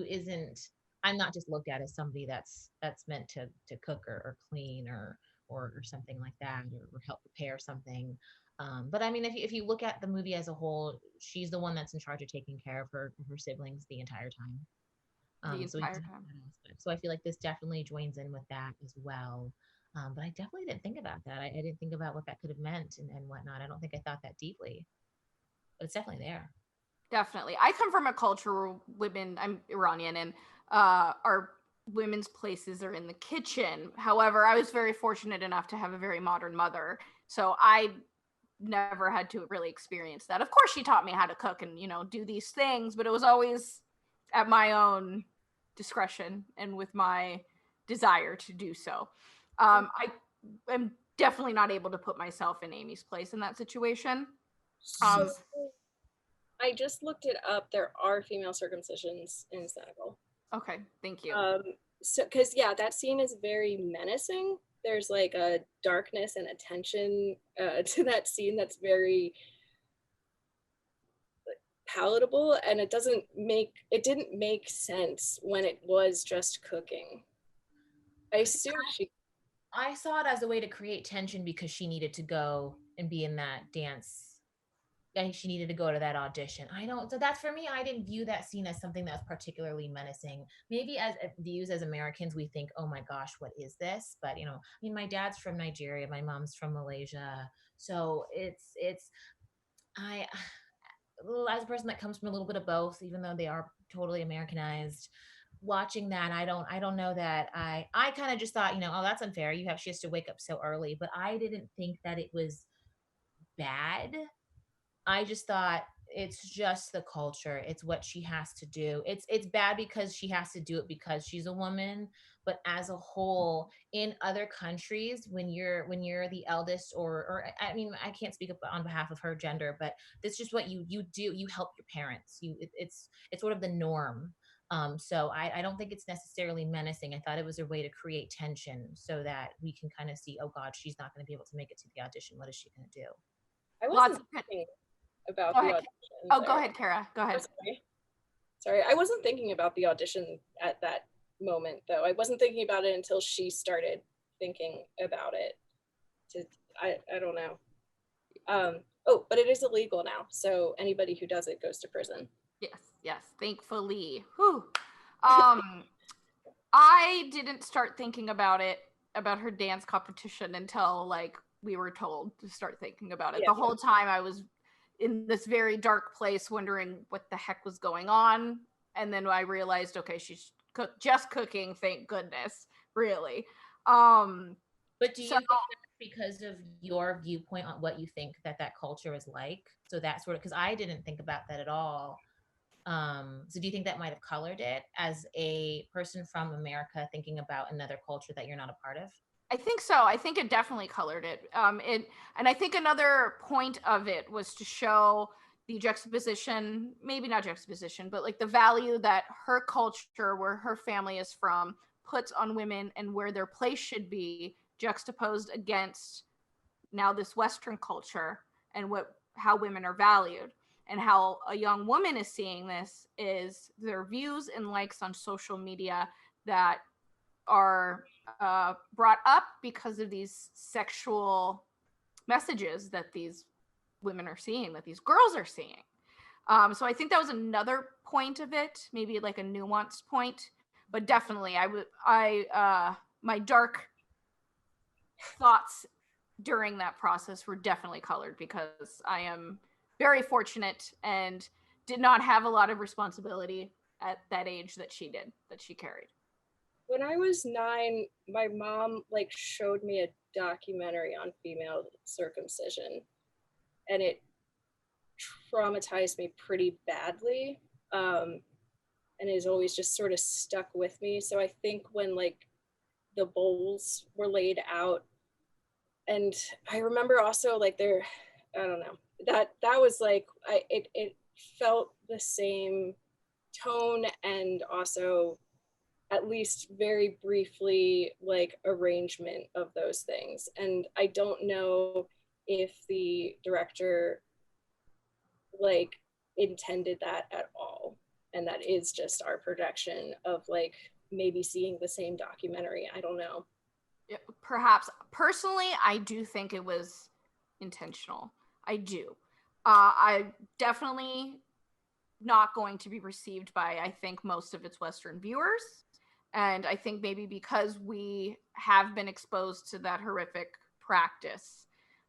isn't. I'm not just looked at as somebody that's meant to cook or clean or something like that or help prepare something. But I mean, if you look at the movie as a whole, she's the one that's in charge of taking care of her siblings the entire time. So I feel like this definitely joins in with that as well. But I definitely didn't think about that. I didn't think about what that could have meant and whatnot. I don't think I thought that deeply, but it's definitely there. Definitely. I come from a culture where I'm Iranian, and our women's places are in the kitchen. However, I was very fortunate enough to have a very modern mother. So I never had to really experience that. Of course, she taught me how to cook and, do these things, but it was always at my own discretion and with my desire to do so. I am definitely not able to put myself in Amy's place in that situation. So I just looked it up. There are female circumcisions in Senegal. Okay, thank you. So because that scene is very menacing. There's like a darkness and a tension to that scene that's very palatable, and it didn't make sense when it was just cooking. I assume I saw it as a way to create tension because she needed to go and be in that dance. She needed to go to that audition. So that's for me, I didn't view that scene as something that's particularly menacing. Maybe as views as Americans, we think, oh my gosh, what is this? But, my dad's from Nigeria, my mom's from Malaysia. So as a person that comes from a little bit of both, even though they are totally Americanized, watching that, I don't know that I kind of just thought, oh, that's unfair. She has to wake up so early, but I didn't think that it was bad. I just thought it's just the culture. It's what she has to do. It's bad because she has to do it because she's a woman. But as a whole, in other countries, when you're the eldest, or I mean, I can't speak up on behalf of her gender, but that's just what you do. You help your parents. It's sort of the norm. So I don't think it's necessarily menacing. I thought it was a way to create tension so that we can kind of see, oh God, she's not going to be able to make it to the audition. What is she going to do? I wasn't thinking about the audition. Oh, go ahead, Kara. Go ahead. Sorry, I wasn't thinking about the audition at that moment, though. I wasn't thinking about it until she started thinking about it. I don't know. Oh, but it is illegal now, so anybody who does it goes to prison. Yes, thankfully. Whew. I didn't start thinking about her dance competition until like we were told to start thinking about it. Yeah. The whole time I was in this very dark place wondering what the heck was going on. And then I realized, okay, she's just cooking, thank goodness, really. But do you So- think that's because of your viewpoint on what you think that culture is like? So that sort of, because I didn't think about that at all. So do you think that might have colored it as a person from America thinking about another culture that you're not a part of? I think so. I think it definitely colored it. And I think another point of it was to show the juxtaposition, maybe not juxtaposition, but like the value that her culture, where her family is from, puts on women and where their place should be juxtaposed against now this Western culture and how women are valued. And how a young woman is seeing this is their views and likes on social media that are brought up because of these sexual messages that these women are seeing, that these girls are seeing. So I think that was another point of it, maybe like a nuanced point, but definitely my dark thoughts during that process were definitely colored because I am very fortunate and did not have a lot of responsibility at that age that she carried. When I was 9, my mom like showed me a documentary on female circumcision, and it traumatized me pretty badly, and is always just sort of stuck with me. So I think when like the bowls were laid out, and I remember also like I don't know, that was like it felt the same tone, and also at least very briefly like arrangement of those things. And I don't know if the director like intended that at all, and that is just our projection of like maybe seeing the same documentary. I don't know. Perhaps. Personally, I do think it was intentional. I do. I definitely not going to be received by, I think, most of its Western viewers. And I think maybe because we have been exposed to that horrific practice,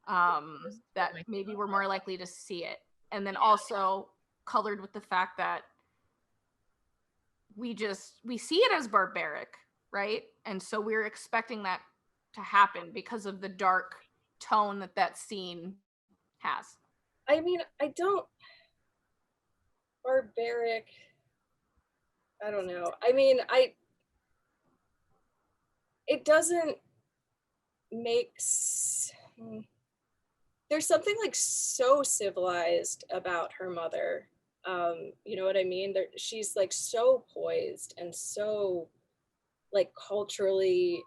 that maybe we're more likely to see it. And then also colored with the fact that we see it as barbaric, right? And so we're expecting that to happen because of the dark tone that scene has. I mean, barbaric, I don't know. I mean, it doesn't make there's something like so civilized about her mother. You know what I mean? She's like so poised and so like culturally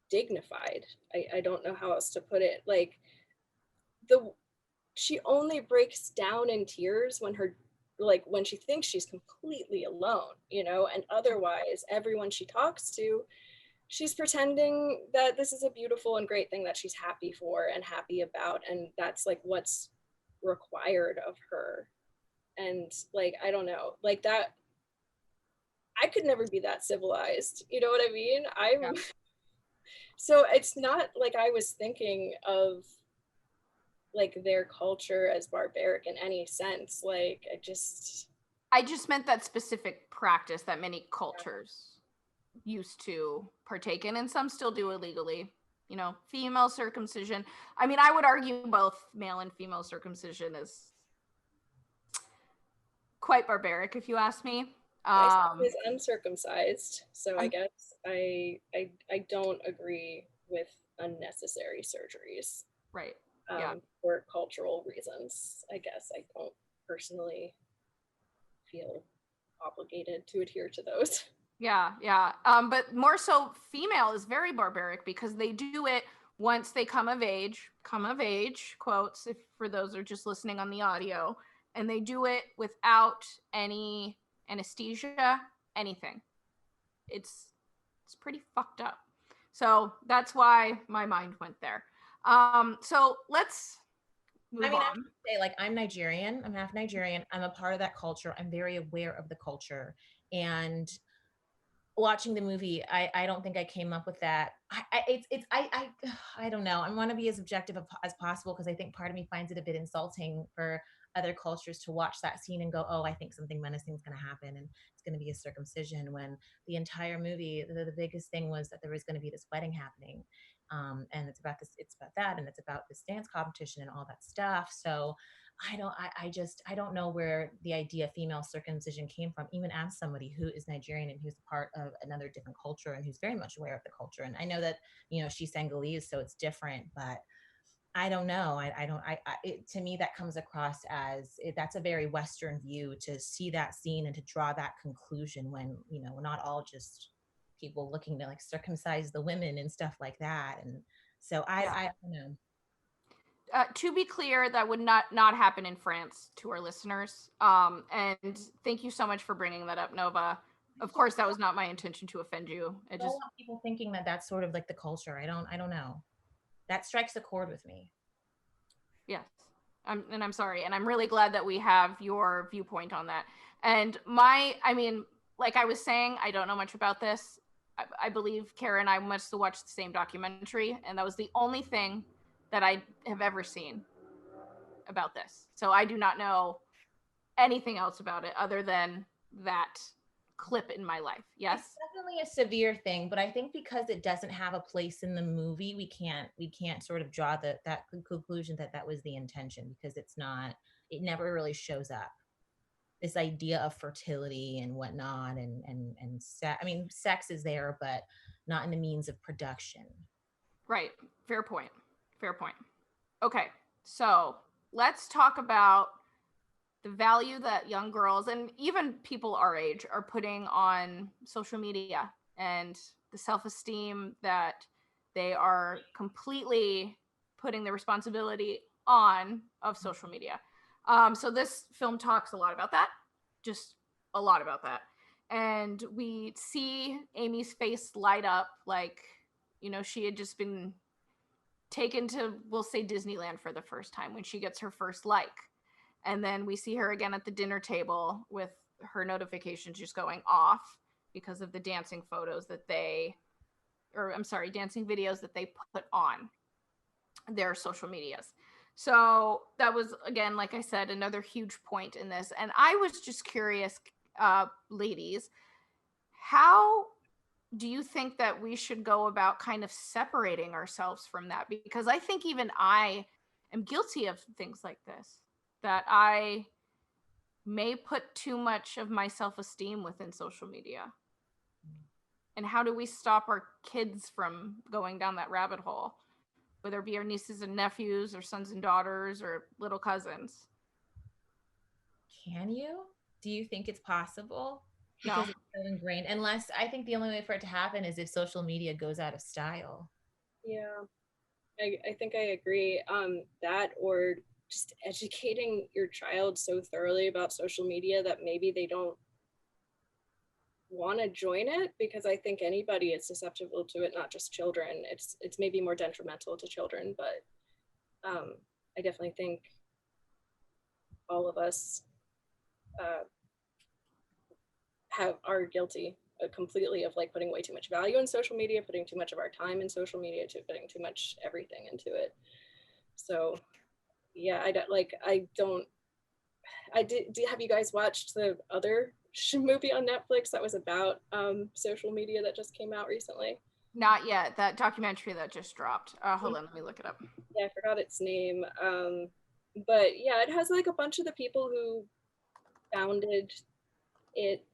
dignified. I don't know how else to put it. Like she only breaks down in tears when she thinks she's completely alone, you know, and otherwise everyone she talks to, she's pretending that this is a beautiful and great thing that she's happy for and happy about, and that's like what's required of her. And like, I don't know, like that, I could never be that civilized, you know what I mean? Yeah. So it's not like I was thinking of like their culture as barbaric in any sense. Like I just meant that specific practice that many cultures used to partake in, and some still do illegally. You know, female circumcision. I mean, I would argue both male and female circumcision is quite barbaric, if you ask me. my son is uncircumcised, so I guess I don't agree with unnecessary surgeries. Right. Yeah. For cultural reasons. I guess I don't personally feel obligated to adhere to those. Yeah. But more so, female is very barbaric because they do it once they come of age, quotes, if for those who are just listening on the audio, and they do it without any anesthesia, anything. It's pretty fucked up. So that's why my mind went there. So let's move I mean, I on. have to say, like, I'm Nigerian. I'm half Nigerian. I'm a part of that culture. I'm very aware of the culture. And watching the movie, I don't think I came up with that. I don't know. I want to be as objective as possible because I think part of me finds it a bit insulting for other cultures to watch that scene and go, oh, I think something menacing is going to happen and it's going to be a circumcision, when the entire movie, the biggest thing was that there was going to be this wedding happening. And it's about this, it's about that, and it's about this dance competition and all that stuff. So I don't know where the idea of female circumcision came from, even as somebody who is Nigerian and who's a part of another different culture and who's very much aware of the culture. And I know that, she's Senegalese, so it's different, but I don't know. I don't, to me, that comes across as that's a very Western view to see that scene and to draw that conclusion when, we're not all just people looking to like circumcise the women and stuff like that. And so I don't know. To be clear, that would not happen in France, to our listeners. And thank you so much for bringing that up, Nova. Of course, that was not my intention to offend you. I don't want people thinking that that's sort of like the culture. I don't know. That strikes a chord with me. Yes. I'm sorry. And I'm really glad that we have your viewpoint on that. And I mean, like I was saying, I don't know much about this. I believe Kara and I must have watched the same documentary, and that was the only thing that I have ever seen about this. So I do not know anything else about it other than that clip in my life. Yes. It's definitely a severe thing, but I think because it doesn't have a place in the movie, we can't sort of draw that conclusion that was the intention, because it never really shows up. This idea of fertility and whatnot, and sex is there, but not in the means of production. Right. Fair point. Okay. So let's talk about the value that young girls and even people our age are putting on social media, and the self-esteem that they are completely putting the responsibility on of social media. So this film talks a lot about that, just a lot about that. And we see Amy's face light up like, she had just been taken to, we'll say, Disneyland for the first time when she gets her first like. And then we see her again at the dinner table with her notifications just going off because of the dancing videos that they put on their social medias. So that was, again, like I said, another huge point in this. And I was just curious, ladies, how do you think that we should go about kind of separating ourselves from that? Because I think even I am guilty of things like this, that I may put too much of my self-esteem within social media. And how do we stop our kids from going down that rabbit hole, whether it be our nieces and nephews or sons and daughters or little cousins? Can you? Do you think it's possible? No. Because it's so ingrained. Unless, I think the only way for it to happen is if social media goes out of style. Yeah, I think I agree. That, or just educating your child so thoroughly about social media that maybe they don't want to join it, because I think anybody is susceptible to it, not just children. It's maybe more detrimental to children, but I definitely think all of us are guilty completely of like putting way too much value in social media, putting too much of our time in social media, putting too much everything into it. So yeah, have you guys watched the other movie on Netflix that was about social media that just came out recently? Not yet. That documentary that just dropped. Hold on, let me look it up. Yeah, I forgot its name. But yeah, it has like a bunch of the people who founded it,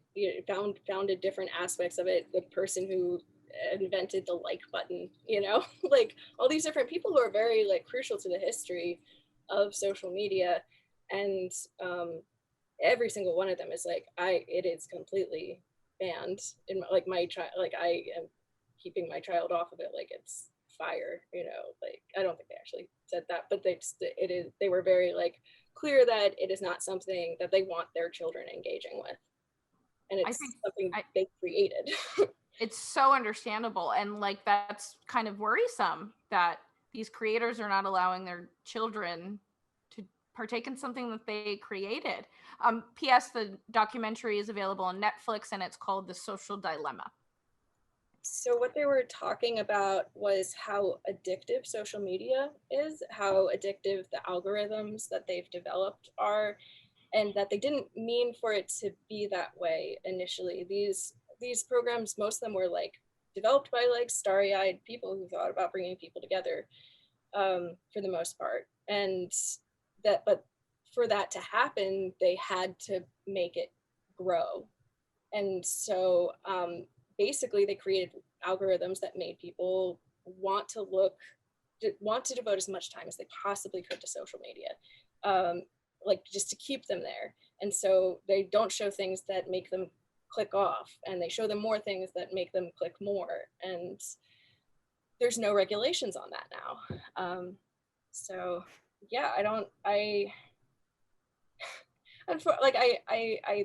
founded different aspects of it. The person who invented the like button, like all these different people who are very like crucial to the history of social media. And every single one of them is like, it is completely banned in like my child, like I am keeping my child off of it, like it's fire, like I don't think they actually said that, but they were very like clear that it is not something that they want their children engaging with, and it's something they created. It's so understandable, and like that's kind of worrisome that these creators are not allowing their children to partake in something that they created. P.S. The documentary is available on Netflix, and it's called The Social Dilemma. So what they were talking about was how addictive social media is, how addictive the algorithms that they've developed are, and that they didn't mean for it to be that way initially. These programs, most of them were like developed by like starry-eyed people who thought about bringing people together, for the most part. And but for that to happen, they had to make it grow. And so basically they created algorithms that made people want to devote as much time as they possibly could to social media, like just to keep them there. And so they don't show things that make them click off, and they show them more things that make them click more. And there's no regulations on that now. So yeah, I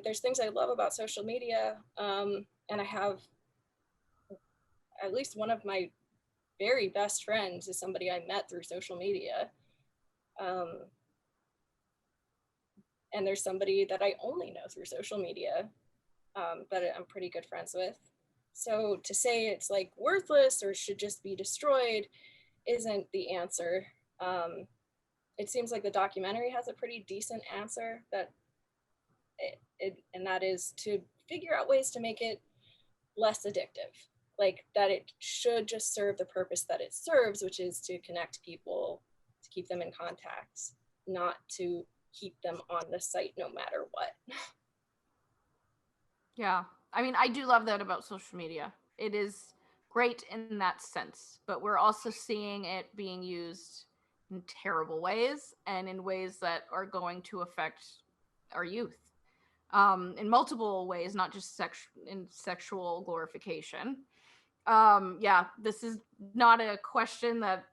there's things I love about social media, and I have at least one of my very best friends is somebody I met through social media, and there's somebody that I only know through social media, that I'm pretty good friends with. So to say it's like worthless or should just be destroyed isn't the answer. It seems like the documentary has a pretty decent answer, that and that is to figure out ways to make it less addictive, like that it should just serve the purpose that it serves, which is to connect people, to keep them in contact, not to keep them on the site no matter what. Yeah. I mean, I do love that about social media. It is great in that sense, but we're also seeing it being used in terrible ways and in ways that are going to affect our youth, in multiple ways, not just in sexual glorification. Yeah, this is not a question that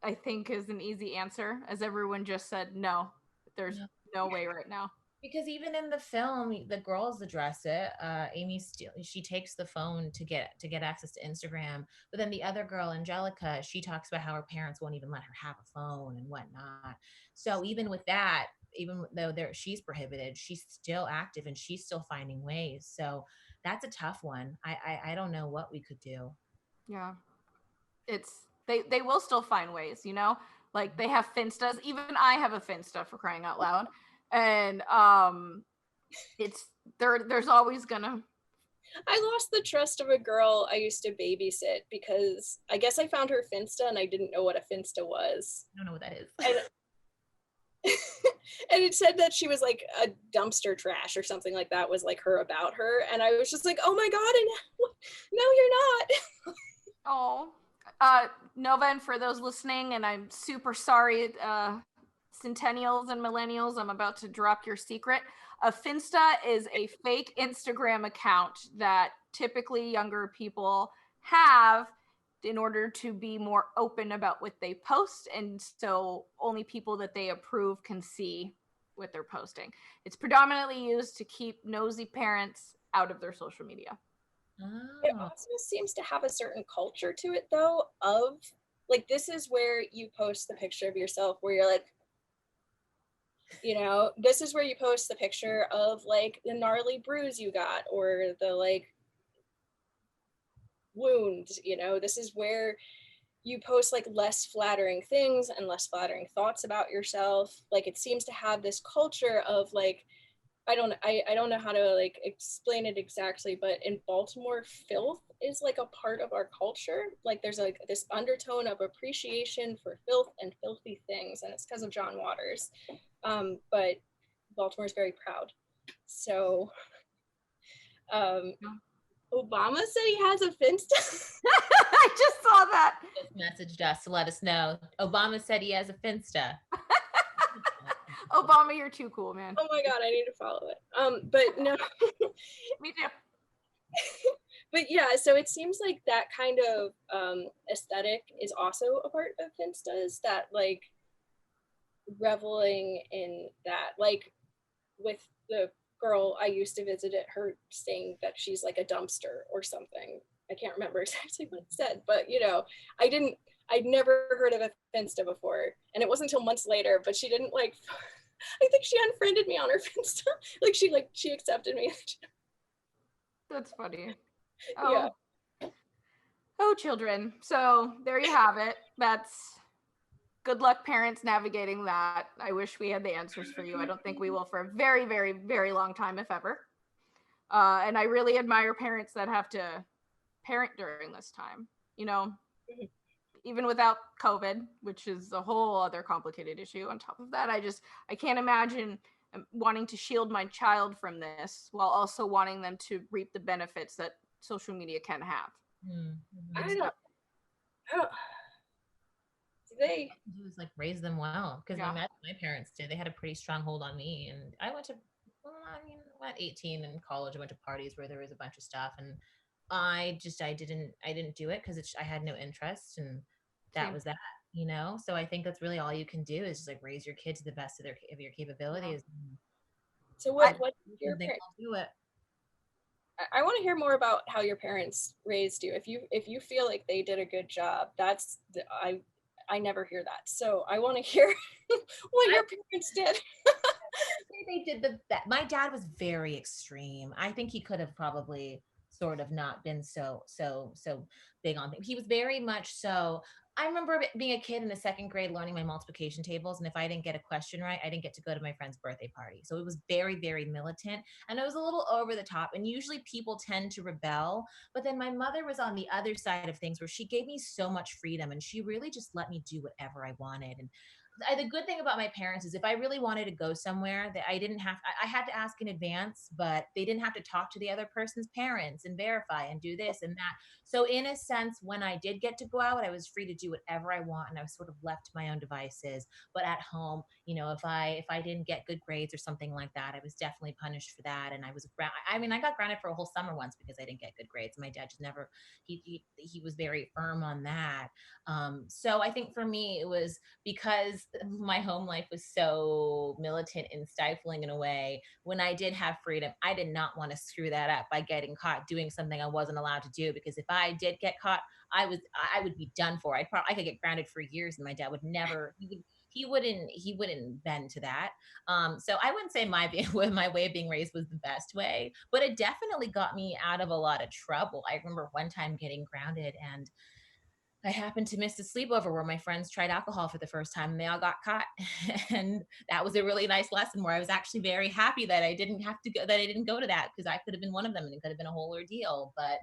I think is an easy answer, as everyone just said, no, there's no way right now. Because even in the film, the girls address it. Amy she takes the phone to get access to Instagram, but then the other girl, Angelica, she talks about how her parents won't even let her have a phone and whatnot. So even with that, even though she's prohibited, she's still active and she's still finding ways. So that's a tough one. I don't know what we could do. Yeah, it's they will still find ways, you know, like they have finstas. Even I have a finsta, for crying out loud. And it's there's always gonna. I lost the trust of a girl I used to babysit because I guess I found her finsta and I didn't know what a finsta was. I don't know what that is. And it said that she was like a dumpster trash or something like that was like her about her, and I was just like, oh my god, and no you're not. Oh, Nova, and for those listening, and I'm super sorry, centennials and millennials, I'm about to drop your secret. A Finsta is a fake Instagram account that typically younger people have in order to be more open about what they post, and so only people that they approve can see what they're posting. It's predominantly used to keep nosy parents out of their social media. It also seems to have a certain culture to it though, of like, this is where you post the picture of yourself where you're like, you know, this is where you post the picture of like the gnarly bruise you got or the like wound, you know, this is where you post like less flattering things and less flattering thoughts about yourself. Like it seems to have this culture of like, I don't know how to like explain it exactly, but in Baltimore, filth is like a part of our culture. Like there's like this undertone of appreciation for filth and filthy things, and it's because of John Waters. But Baltimore's very proud. So Obama said he has a Finsta. I just saw that. Just messaged us to let us know. Obama said he has a Finsta. Obama, you're too cool, man. Oh my god, I need to follow it. But no. Me too. But yeah, so it seems like that kind of aesthetic is also a part of Finstas, that like reveling in that, like with the girl I used to visit at her saying that she's like a dumpster or something. I can't remember exactly what it said, but you know, I'd never heard of a Finsta before. And it wasn't until months later, but she didn't like, I think she unfriended me on her Finsta. She accepted me. That's funny. Yeah. Oh, children. So there you have it. That's good luck, parents, navigating that. I wish we had the answers for you. I don't think we will for a very, very, very long time, if ever. And I really admire parents that have to parent during this time. You know, even without COVID, which is a whole other complicated issue on top of that. I can't imagine wanting to shield my child from this while also wanting them to reap the benefits that social media can have. I don't know. They do is like raise them well, because Yeah. my parents did. They had a pretty strong hold on me, and I went to, at 18 in college, I went to parties where there was a bunch of stuff, and I didn't do it because I had no interest, and that Same. was that, you know. So I think that's really all you can do is just like raise your kids to the best of your capabilities. So what They will do it. I want to hear more about how your parents raised you. If you feel like they did a good job, I never hear that. So I want to hear what your parents did. They did the best. My dad was very extreme. I think he could have probably sort of not been so big on things. He was very much so. I remember being a kid in the second grade learning my multiplication tables, and if I didn't get a question right, I didn't get to go to my friend's birthday party. So it was very, very militant, and it was a little over the top. And usually people tend to rebel, but then my mother was on the other side of things, where she gave me so much freedom, and she really just let me do whatever I wanted. And the good thing about my parents is if I really wanted to go somewhere, that I didn't have, I had to ask in advance, but they didn't have to talk to the other person's parents and verify and do this and that. So in a sense, when I did get to go out, I was free to do whatever I want, and I was sort of left to my own devices. But at home, you know, if I didn't get good grades or something like that, I was definitely punished for that. And I got grounded for a whole summer once because I didn't get good grades. My dad just never, he was very firm on that. So I think for me, it was because my home life was so militant and stifling in a way. When I did have freedom, I did not want to screw that up by getting caught doing something I wasn't allowed to do, because if I did get caught, I would be done for. I could get grounded for years, and my dad would never, he wouldn't bend to that. So I wouldn't say my way of being raised was the best way, but it definitely got me out of a lot of trouble. I remember one time getting grounded, and I happened to miss a sleepover where my friends tried alcohol for the first time, and they all got caught. And that was a really nice lesson where I was actually very happy that I didn't go to that, because I could have been one of them and it could have been a whole ordeal. But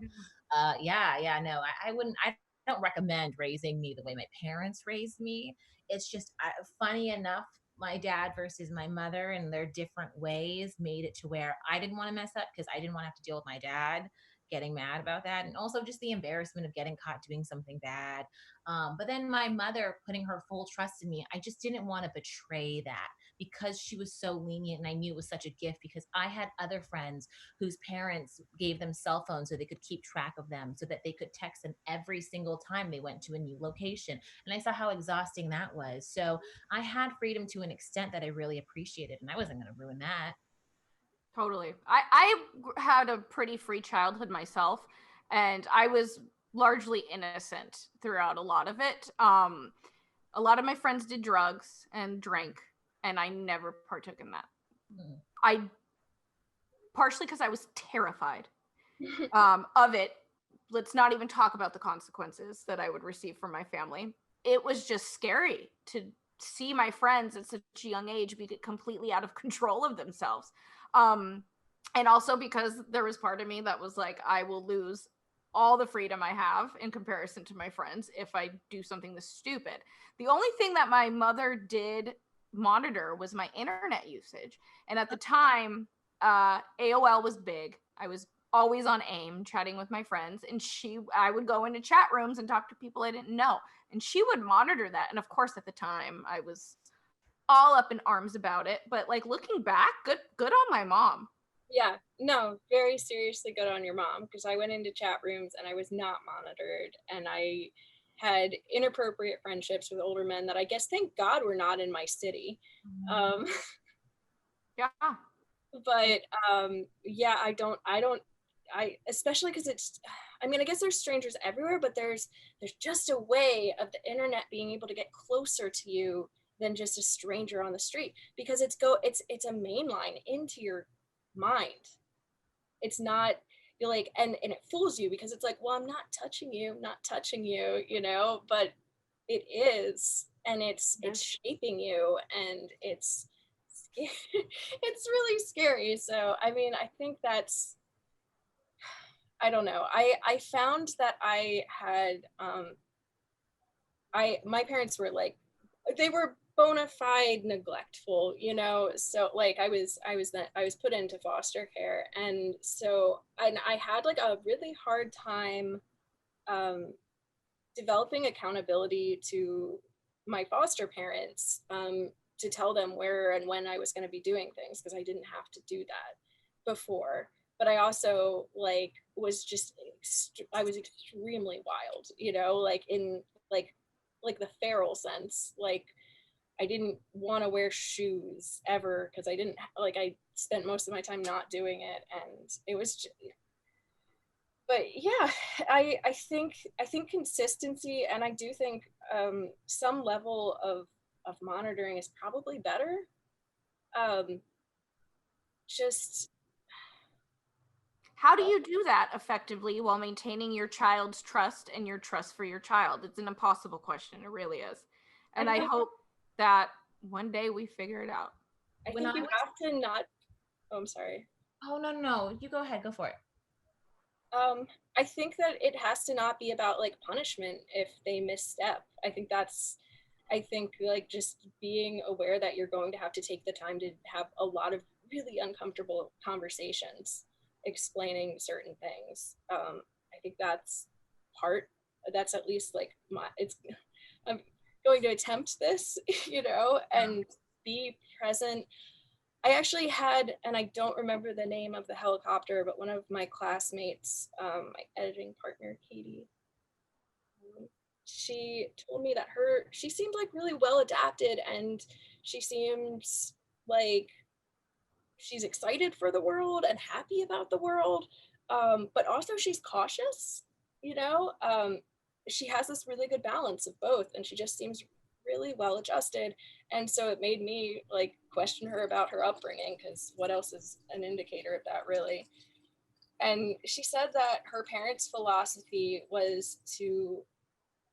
no, I don't recommend raising me the way my parents raised me. It's just funny enough, my dad versus my mother and their different ways made it to where I didn't want to mess up, because I didn't want to have to deal with my dad getting mad about that, and also just the embarrassment of getting caught doing something bad. But then my mother putting her full trust in me, I just didn't want to betray that, because she was so lenient, and I knew it was such a gift, because I had other friends whose parents gave them cell phones so they could keep track of them, so that they could text them every single time they went to a new location. And I saw how exhausting that was. So I had freedom to an extent that I really appreciated, and I wasn't going to ruin that. Totally. I had a pretty free childhood myself, and I was largely innocent throughout a lot of it. A lot of my friends did drugs and drank, and I never partook in that. I partially because I was terrified of it. Let's not even talk about the consequences that I would receive from my family. It was just scary to see my friends at such a young age be completely out of control of themselves. And also because there was part of me that was like, I will lose all the freedom I have in comparison to my friends if I do something this stupid. The only thing that my mother did monitor was my internet usage. And at the time, AOL was big. I was always on AIM chatting with my friends, and I would go into chat rooms and talk to people I didn't know, and she would monitor that. And of course, at the time, I was all up in arms about it, but like looking back, good on my mom. Yeah, no, very seriously good on your mom, because I went into chat rooms and I was not monitored, and I had inappropriate friendships with older men that I guess, thank God, were not in my city. Yeah. But yeah, I especially because I mean, I guess there's strangers everywhere, but there's just a way of the internet being able to get closer to you than just a stranger on the street, because it's a main line into your mind. It's not, you're like, and it fools you because it's like, well, I'm not touching you, you know, but it is, and it's shaping you, and it's it's really scary. So I mean, I think that's, I don't know. I found that I had my parents were like, they were bona fide neglectful, you know. So like I was put into foster care, and so and I had like a really hard time developing accountability to my foster parents, to tell them where and when I was going to be doing things, because I didn't have to do that before. But I also like was just I was extremely wild, you know, like in like the feral sense. Like I didn't want to wear shoes ever because I didn't, like, I spent most of my time not doing it, and it was just, but yeah, I think consistency, and I do think some level of monitoring is probably better. Just How do you do that effectively while maintaining your child's trust and your trust for your child? It's an impossible question. It really is. And I hope that one day we figure it out. I think you have to not, oh, I'm sorry. Oh, no, you go ahead, go for it. I think that it has to not be about like punishment if they misstep. I think like just being aware that you're going to have to take the time to have a lot of really uncomfortable conversations explaining certain things. I think that's at least like I'm going to attempt this, you know, and be present. I actually had, and I don't remember the name of the helicopter, but one of my classmates, my editing partner, Katie, she told me that she seemed like really well adapted, and she seems like she's excited for the world and happy about the world. But also she's cautious, you know. She has this really good balance of both, and she just seems really well adjusted. And so it made me like question her about her upbringing, because what else is an indicator of that, really? And she said that her parents' philosophy was to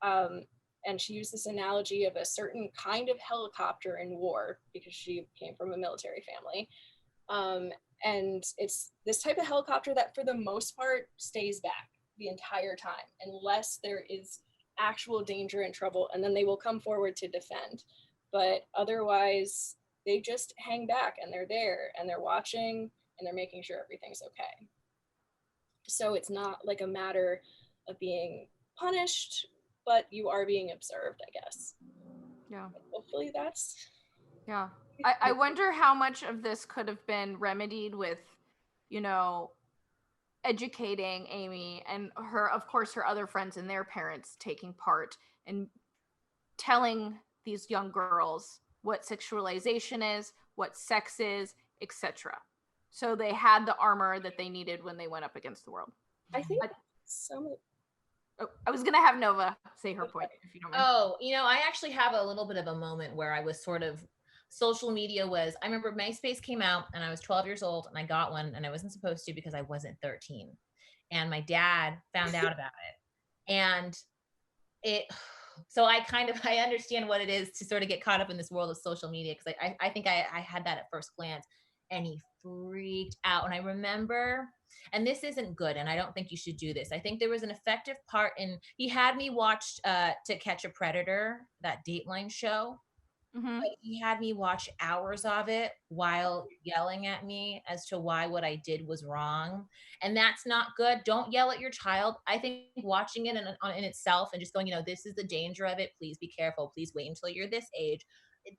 and she used this analogy of a certain kind of helicopter in war, because she came from a military family. And it's this type of helicopter that for the most part stays back the entire time unless there is actual danger and trouble, and then they will come forward to defend. But otherwise they just hang back, and they're there, and they're watching, and they're making sure everything's okay. So it's not like a matter of being punished, but you are being observed, I guess. Yeah. And hopefully that's, yeah. I wonder how much of this could have been remedied with, you know, educating Amy and her, of course, her other friends and their parents taking part and telling these young girls what sexualization is, what sex is, etc. So they had the armor that they needed when they went up against the world. I think some. Oh, I was gonna have Nova say her point, if you don't mind. Oh, you know, I actually have a little bit of a moment where I was sort of, social media was, I remember MySpace came out and I was 12 years old and I got one, and I wasn't supposed to because I wasn't 13. And my dad found out about it. And so I understand what it is to sort of get caught up in this world of social media, because I think I had that at first glance, and he freaked out. And I remember, and this isn't good, and I don't think you should do this. I think there was an effective part he had me watch To Catch a Predator, that Dateline show. Mm-hmm. Like, he had me watch hours of it while yelling at me as to why what I did was wrong. And that's not good. Don't yell at your child. I think watching it in itself and just going, you know, this is the danger of it. Please be careful. Please wait until you're this age.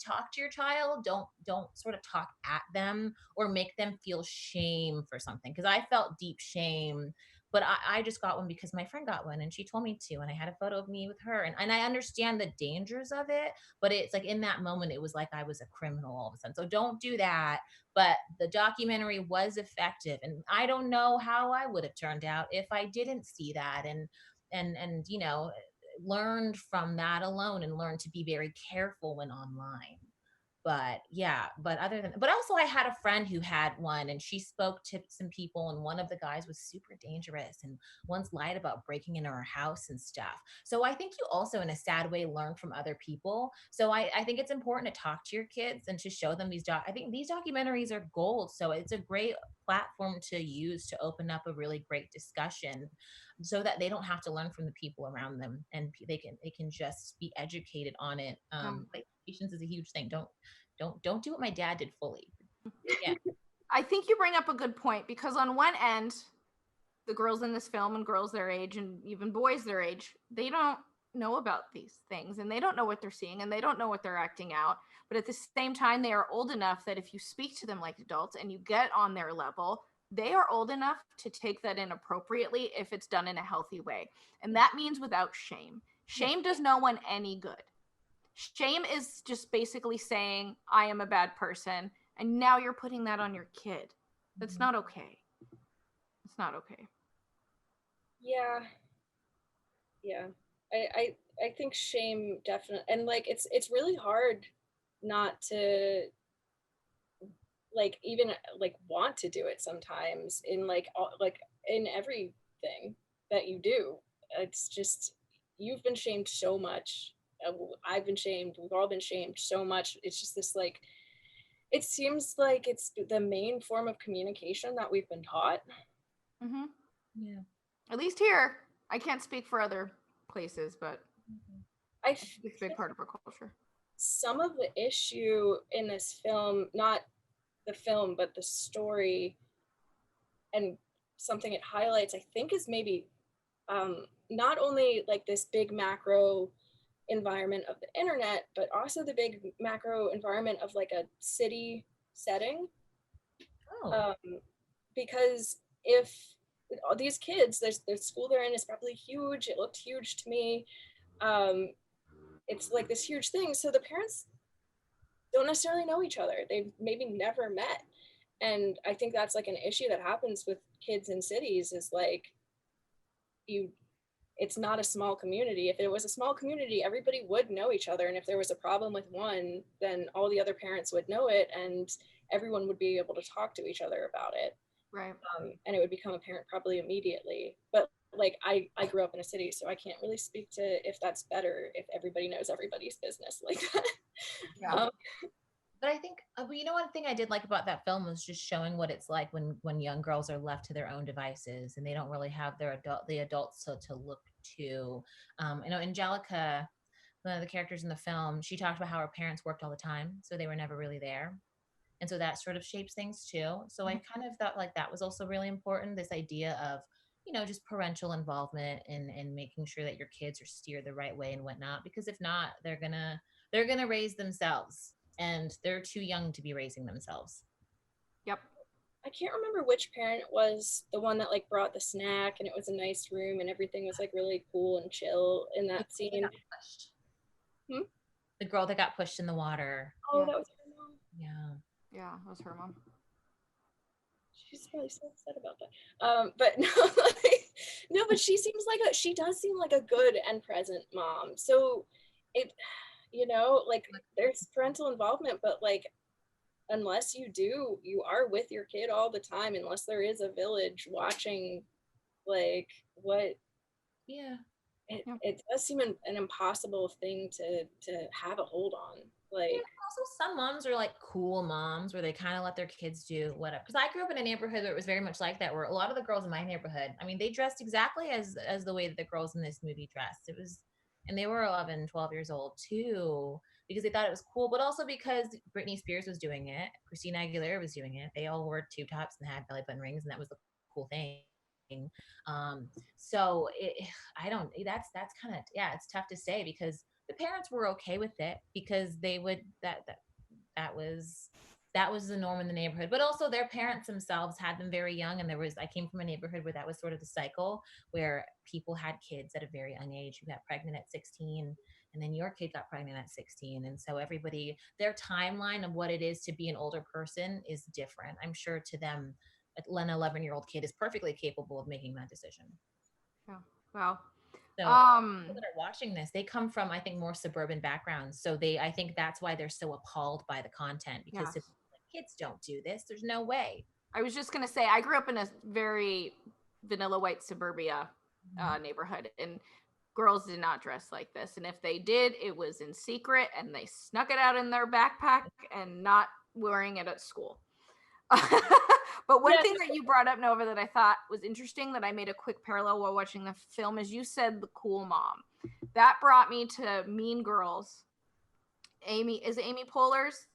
Talk to your child. Don't sort of talk at them or make them feel shame for something. Because I felt deep shame but I just got one because my friend got one and she told me to, and I had a photo of me with her, and I understand the dangers of it, but it's like in that moment it was like I was a criminal all of a sudden. So don't do that. But the documentary was effective, and I don't know how I would have turned out if I didn't see that, and learned from that alone and learned to be very careful when online. But yeah, but also I had a friend who had one, and she spoke to some people, and one of the guys was super dangerous and once lied about breaking into her house and stuff. So I think you also in a sad way learn from other people. So I think it's important to talk to your kids and to show them I think these documentaries are gold. So it's a great platform to use to open up a really great discussion so that they don't have to learn from the people around them, and they can just be educated on it. Like patience is a huge thing. Don't do what my dad did fully. Yeah. I think you bring up a good point, because on one end, the girls in this film and girls their age and even boys their age, they don't know about these things, and they don't know what they're seeing, and they don't know what they're acting out. But at the same time, they are old enough that if you speak to them like adults and you get on their level, they are old enough to take that in appropriately if it's done in a healthy way. And that means without shame. Shame does no one any good. Shame is just basically saying, I am a bad person. And now you're putting that on your kid. That's not okay. It's not okay. Yeah. Yeah. I think shame definitely, and like it's really hard not to like even like want to do it sometimes in like like in everything that you do. It's just you've been shamed so much. I've been shamed. We've all been shamed so much. It's just this like it seems like it's the main form of communication that we've been taught. Mm-hmm. Yeah. At least here, I can't speak for other places, but I it's a big part of our culture. some of the issue in this film, not the film, but the story and something it highlights, I think, is maybe not only like this big macro environment of the internet, but also the big macro environment of like a city setting. Oh. Because if all these kids, their school they're in is probably huge. It looked huge to me. It's like this huge thing. So the parents don't necessarily know each other. They've maybe never met. And I think that's like an issue that happens with kids in cities is like you it's not a small community. If it was a small community, everybody would know each other. And if there was a problem with one, then all the other parents would know it and everyone would be able to talk to each other about it. Right. And it would become apparent probably immediately. But like I grew up in a city, so I can't really speak to if that's better if everybody knows everybody's business like that. Yeah. But I think, one thing I did like about that film was just showing what it's like when young girls are left to their own devices and they don't really have the adults to look to. Angelica, one of the characters in the film, she talked about how her parents worked all the time, so they were never really there. And so that sort of shapes things too. So I kind of thought like that was also really important, this idea of, just parental involvement and making sure that your kids are steered the right way and whatnot, because if not, they're gonna raise themselves, and they're too young to be raising themselves. Yep. I can't remember which parent was the one that like brought the snack and it was a nice room and everything was like really cool and chill in that scene. The girl that got pushed in the water. Oh, that was her mom. Yeah. Yeah, that was her mom. She's probably so upset about that. But no, like, no, but she does seem like a good and present mom. So it, like there's parental involvement, but like unless you are with your kid all the time, unless there is a village watching, like what? Yeah. It does seem an impossible thing to have a hold on. Like also some moms are like cool moms where they kind of let their kids do whatever. Because I grew up in a neighborhood where it was very much like that, where a lot of the girls in my neighborhood, I mean, they dressed exactly as the way that the girls in this movie dressed. It was, and they were 11, 12 years old too, because they thought it was cool, but also because Britney Spears was doing it, Christina Aguilera was doing it. They all wore tube tops and had belly button rings, and that was the cool thing. So I don't, that's kind of, yeah, it's tough to say because the parents were okay with it because they would, that was that was the norm in the neighborhood. But also their parents themselves had them very young. And I came from a neighborhood where that was sort of the cycle, where people had kids at a very young age. You got pregnant at 16, and then your kid got pregnant at 16. And so everybody, their timeline of what it is to be an older person is different. I'm sure to them, an 11-year-old kid is perfectly capable of making that decision. Yeah. Wow. So people that are watching this, they come from, I think, more suburban backgrounds. So I think that's why they're so appalled by the content, because Yes. kids don't do this. There's no way. I was just gonna say, I grew up in a very vanilla white suburbia neighborhood, and girls did not dress like this. And if they did, it was in secret, and they snuck it out in their backpack and not wearing it at school. But one thing that you brought up, Nova, that I thought was interesting, that I made a quick parallel while watching the film, is you said the cool mom. That brought me to Mean Girls. Amy Poehler's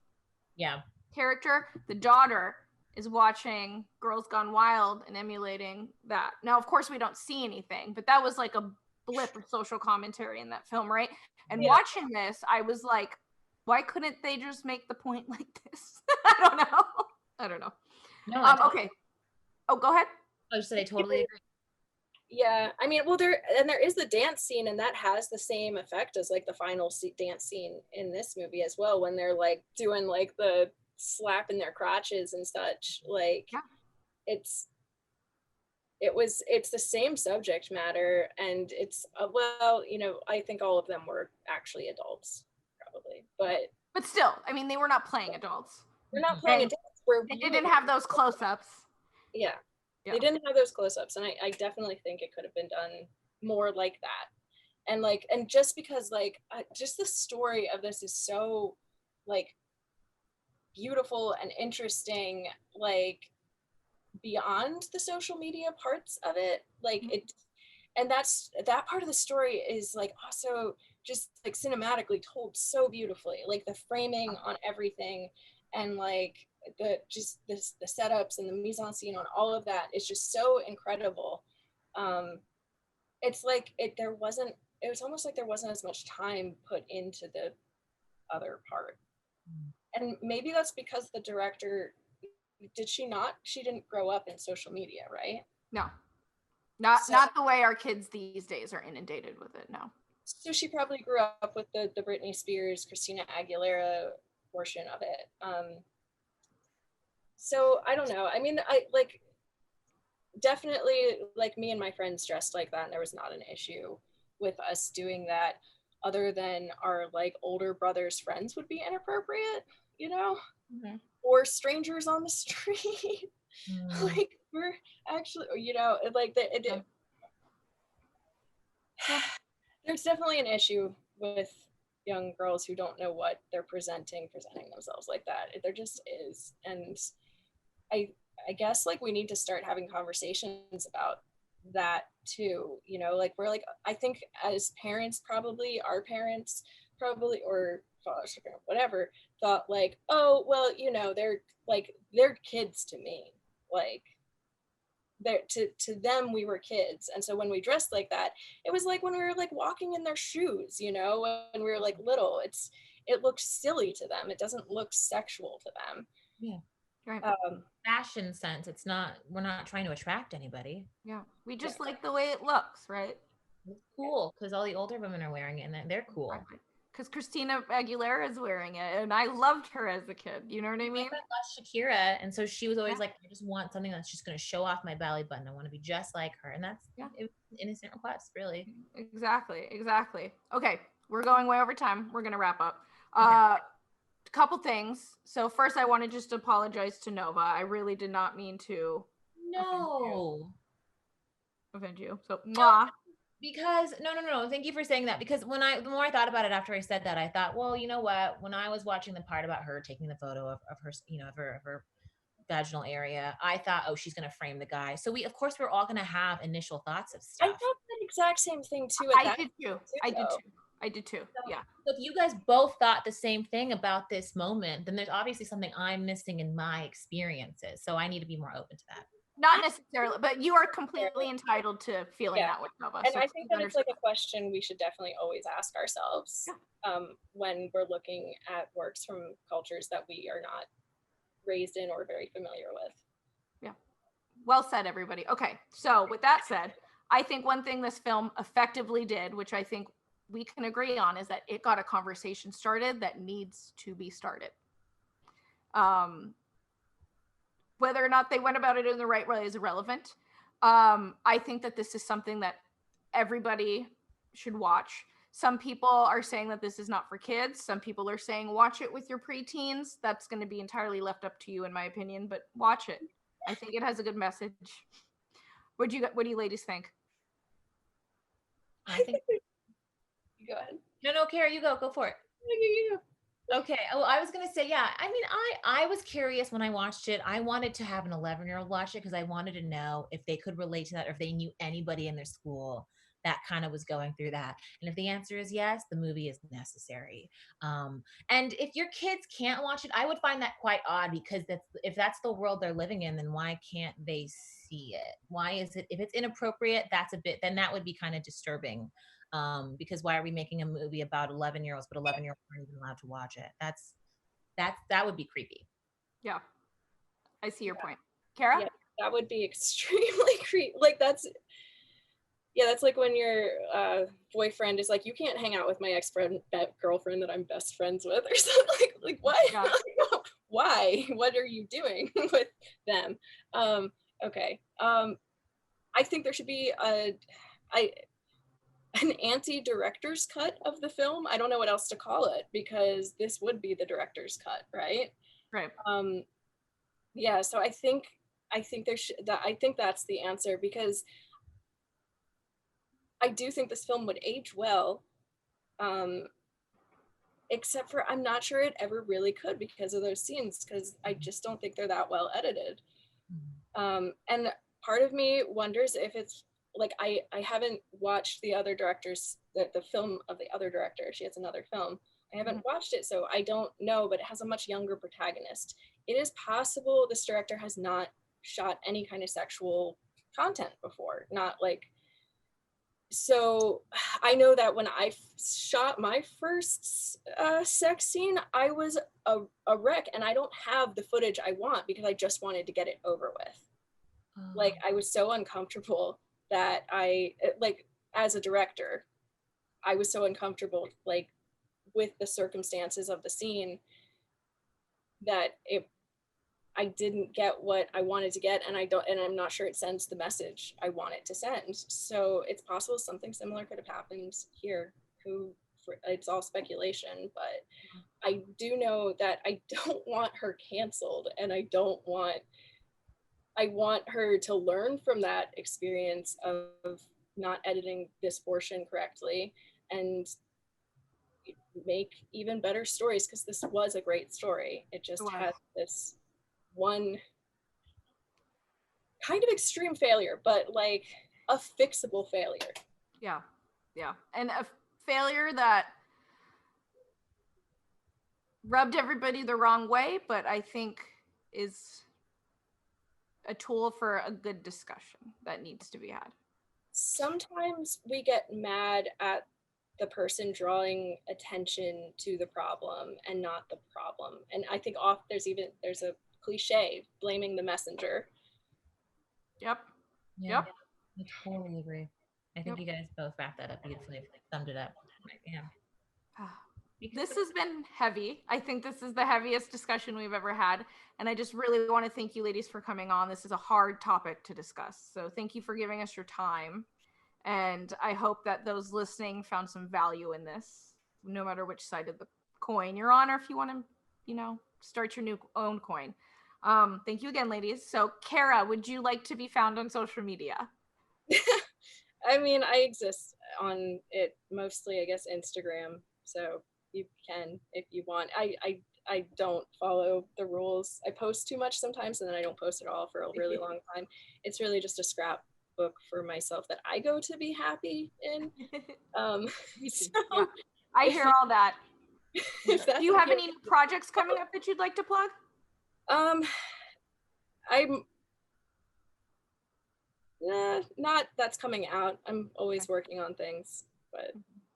character? The daughter is watching Girls Gone Wild and emulating that. Now, of course, we don't see anything, but that was like a blip of social commentary in that film, right? And watching this, I was like, why couldn't they just make the point like this? I don't know. No. Okay. Oh, go ahead. I just said I totally agree. Yeah, I mean, well, there is the dance scene, and that has the same effect as like the final dance scene in this movie as well, when they're like doing like the slapping their crotches and such. Like, it's the same subject matter, and it's well, you know, I think all of them were actually adults, probably, but still, I mean, they were not playing adults. They're not playing adults. They didn't have those close-ups. Yeah. They didn't have those close-ups, and I definitely think it could have been done more like that. And just because like just the story of this is so like beautiful and interesting, like beyond the social media parts of it, like it, and that part of the story is like also just like cinematically told so beautifully, like the framing on everything, and like the setups and the mise-en-scene on all of that is just so incredible. It's like it was almost like there wasn't as much time put into the other part. And maybe that's because the director, she didn't grow up in social media, right? No. Not the way our kids these days are inundated with it, no. So she probably grew up with the Britney Spears, Christina Aguilera portion of it. So I don't know. I mean, I like definitely like me and my friends dressed like that, and there was not an issue with us doing that, other than our like older brother's friends would be inappropriate, you know, or strangers on the street. Like we're actually, you know, like there's definitely an issue with young girls who don't know what they're presenting themselves like that. There just is. And I guess like we need to start having conversations about that too, you know, like we're like, I think as parents, probably our parents probably, or whatever, thought like, oh, well, you know, they're kids to me, like to them we were kids. And so when we dressed like that, it was like when we were like walking in their shoes, you know, when we were like little, it looks silly to them, it doesn't look sexual to them. Right. Fashion sense, we're not trying to attract anybody. We just like the way it looks, right? It's cool because all the older women are wearing it, and they're cool. Because Christina Aguilera is wearing it, and I loved her as a kid. You know what I mean? I loved Shakira, and so she was always like, I just want something that's just going to show off my belly button. I want to be just like her, and that's it was an innocent request, really. Exactly. Okay, we're going way over time. We're gonna wrap up. Couple things. So first, I want to just apologize to Nova. I really did not mean to offend you. So mwah. Because no, thank you for saying that. Because the more I thought about it after I said that, I thought, well, you know what? When I was watching the part about her taking the photo of her, you know, of her vaginal area, I thought, oh, she's gonna frame the guy. So we're all gonna have initial thoughts of stuff. I thought the exact same thing too. I did too. Yeah. So if you guys both thought the same thing about this moment, then there's obviously something I'm missing in my experiences. So I need to be more open to that. Not necessarily, but you are completely entitled to feeling that way, Nova. And I think that it's like a question we should definitely always ask ourselves when we're looking at works from cultures that we are not raised in or very familiar with. Yeah. Well said, everybody. Okay. So with that said, I think one thing this film effectively did, which I think we can agree on, is that it got a conversation started that needs to be started. Whether or not they went about it in the right way is irrelevant. I think that this is something that everybody should watch. Some people are saying that this is not for kids. Some people are saying watch it with your preteens. That's going to be entirely left up to you, in my opinion, but watch it. I think it has a good message. What do you ladies think? I think Go ahead. no, Kara, you go for it. You. Okay. Well, I was gonna say, yeah. I mean, I was curious when I watched it. I wanted to have an 11-year-old watch it because I wanted to know if they could relate to that, or if they knew anybody in their school that kind of was going through that. And if the answer is yes, the movie is necessary. And if your kids can't watch it, I would find that quite odd, because if that's the world they're living in, then why can't they see it? Why is it, if it's inappropriate, then that would be kind of disturbing. Because why are we making a movie about 11-year-olds, but 11-year-olds aren't even allowed to watch it? That would be creepy. Yeah, I see your point. Kara? Yeah, that would be extremely creepy. Like that's like when your boyfriend is like, you can't hang out with my girlfriend that I'm best friends with, or something. Like what? Yeah. Why? What are you doing with them? Okay. I think there should be an anti-director's cut of the film. I don't know what else to call it, because this would be the director's cut, right? Right. Yeah, so I think that's the answer, because I do think this film would age well, except for I'm not sure it ever really could because of those scenes, because I just don't think they're that well edited. And part of me wonders if it's like, I haven't watched the other directors, the film of the other director. She has another film. I haven't watched it, so I don't know, but it has a much younger protagonist. It is possible this director has not shot any kind of sexual content before, not like, so I know that when I shot my first sex scene, I was a wreck, and I don't have the footage I want because I just wanted to get it over with. Like, I was so uncomfortable that like, as a director, I was so uncomfortable, like, with the circumstances of the scene, that I didn't get what I wanted to get, and I'm not sure it sends the message I want it to send. So it's possible something similar could have happened here. It's all speculation, but I do know that I don't want her canceled, and I want her to learn from that experience of not editing this portion correctly and make even better stories, because this was a great story. It just had this one kind of extreme failure, but like a fixable failure. Yeah. And a failure that rubbed everybody the wrong way, but I think is a tool for a good discussion that needs to be had. Sometimes we get mad at the person drawing attention to the problem and not the problem. And I think there's a cliche, blaming the messenger. Yep. Yeah, I totally agree. I think you guys both wrapped that up beautifully, summed it up. Yeah. This has been heavy. I think this is the heaviest discussion we've ever had. And I just really want to thank you ladies for coming on. This is a hard topic to discuss. So thank you for giving us your time. And I hope that those listening found some value in this, no matter which side of the coin you're on, or if you want to, start your own coin. Thank you again, ladies. So Kara, would you like to be found on social media? I mean, I exist on it mostly, I guess, Instagram. So you can, if you want. I don't follow the rules. I post too much sometimes, and then I don't post at all for a really long time. It's really just a scrapbook for myself that I go to be happy in. So, yeah, I hear all that. Do you have any projects coming up that you'd like to plug? I'm not that's coming out. I'm always working on things, but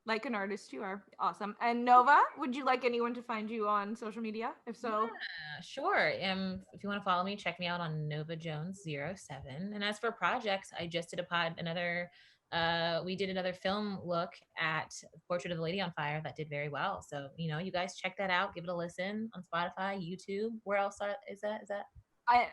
Like an artist you are. Awesome. And Nova, would you like anyone to find you on social media? If so, Sure. If you want to follow me, check me out on Nova Jones 07. And as for projects, I just did we did another film look at Portrait of a Lady on Fire that did very well. So, you guys check that out, give it a listen on Spotify, YouTube. Where else is that?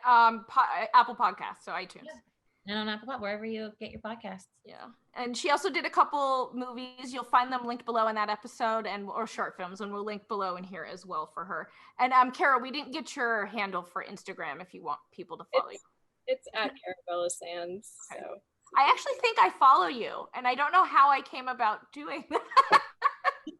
Apple Podcasts, so iTunes. Yeah. And on Apple Pod, wherever you get your podcasts. Yeah. And she also did a couple movies. You'll find them linked below in that episode or short films, and we'll link below in here as well for her. And Kara, we didn't get your handle for Instagram if you want people to follow you. It's at Carabella Sands. Okay. So I actually think I follow you, and I don't know how I came about doing that.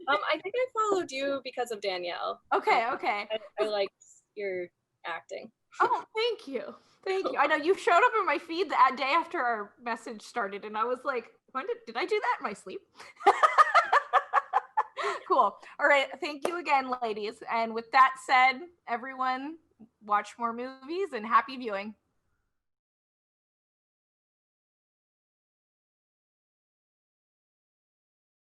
I think I followed you because of Danielle. Okay. I liked your acting. Oh, thank you. Thank you. I know you showed up in my feed the day after our message started, and I was like, when did I do that in my sleep? Cool. All right. Thank you again, ladies. And with that said, everyone, watch more movies and happy viewing.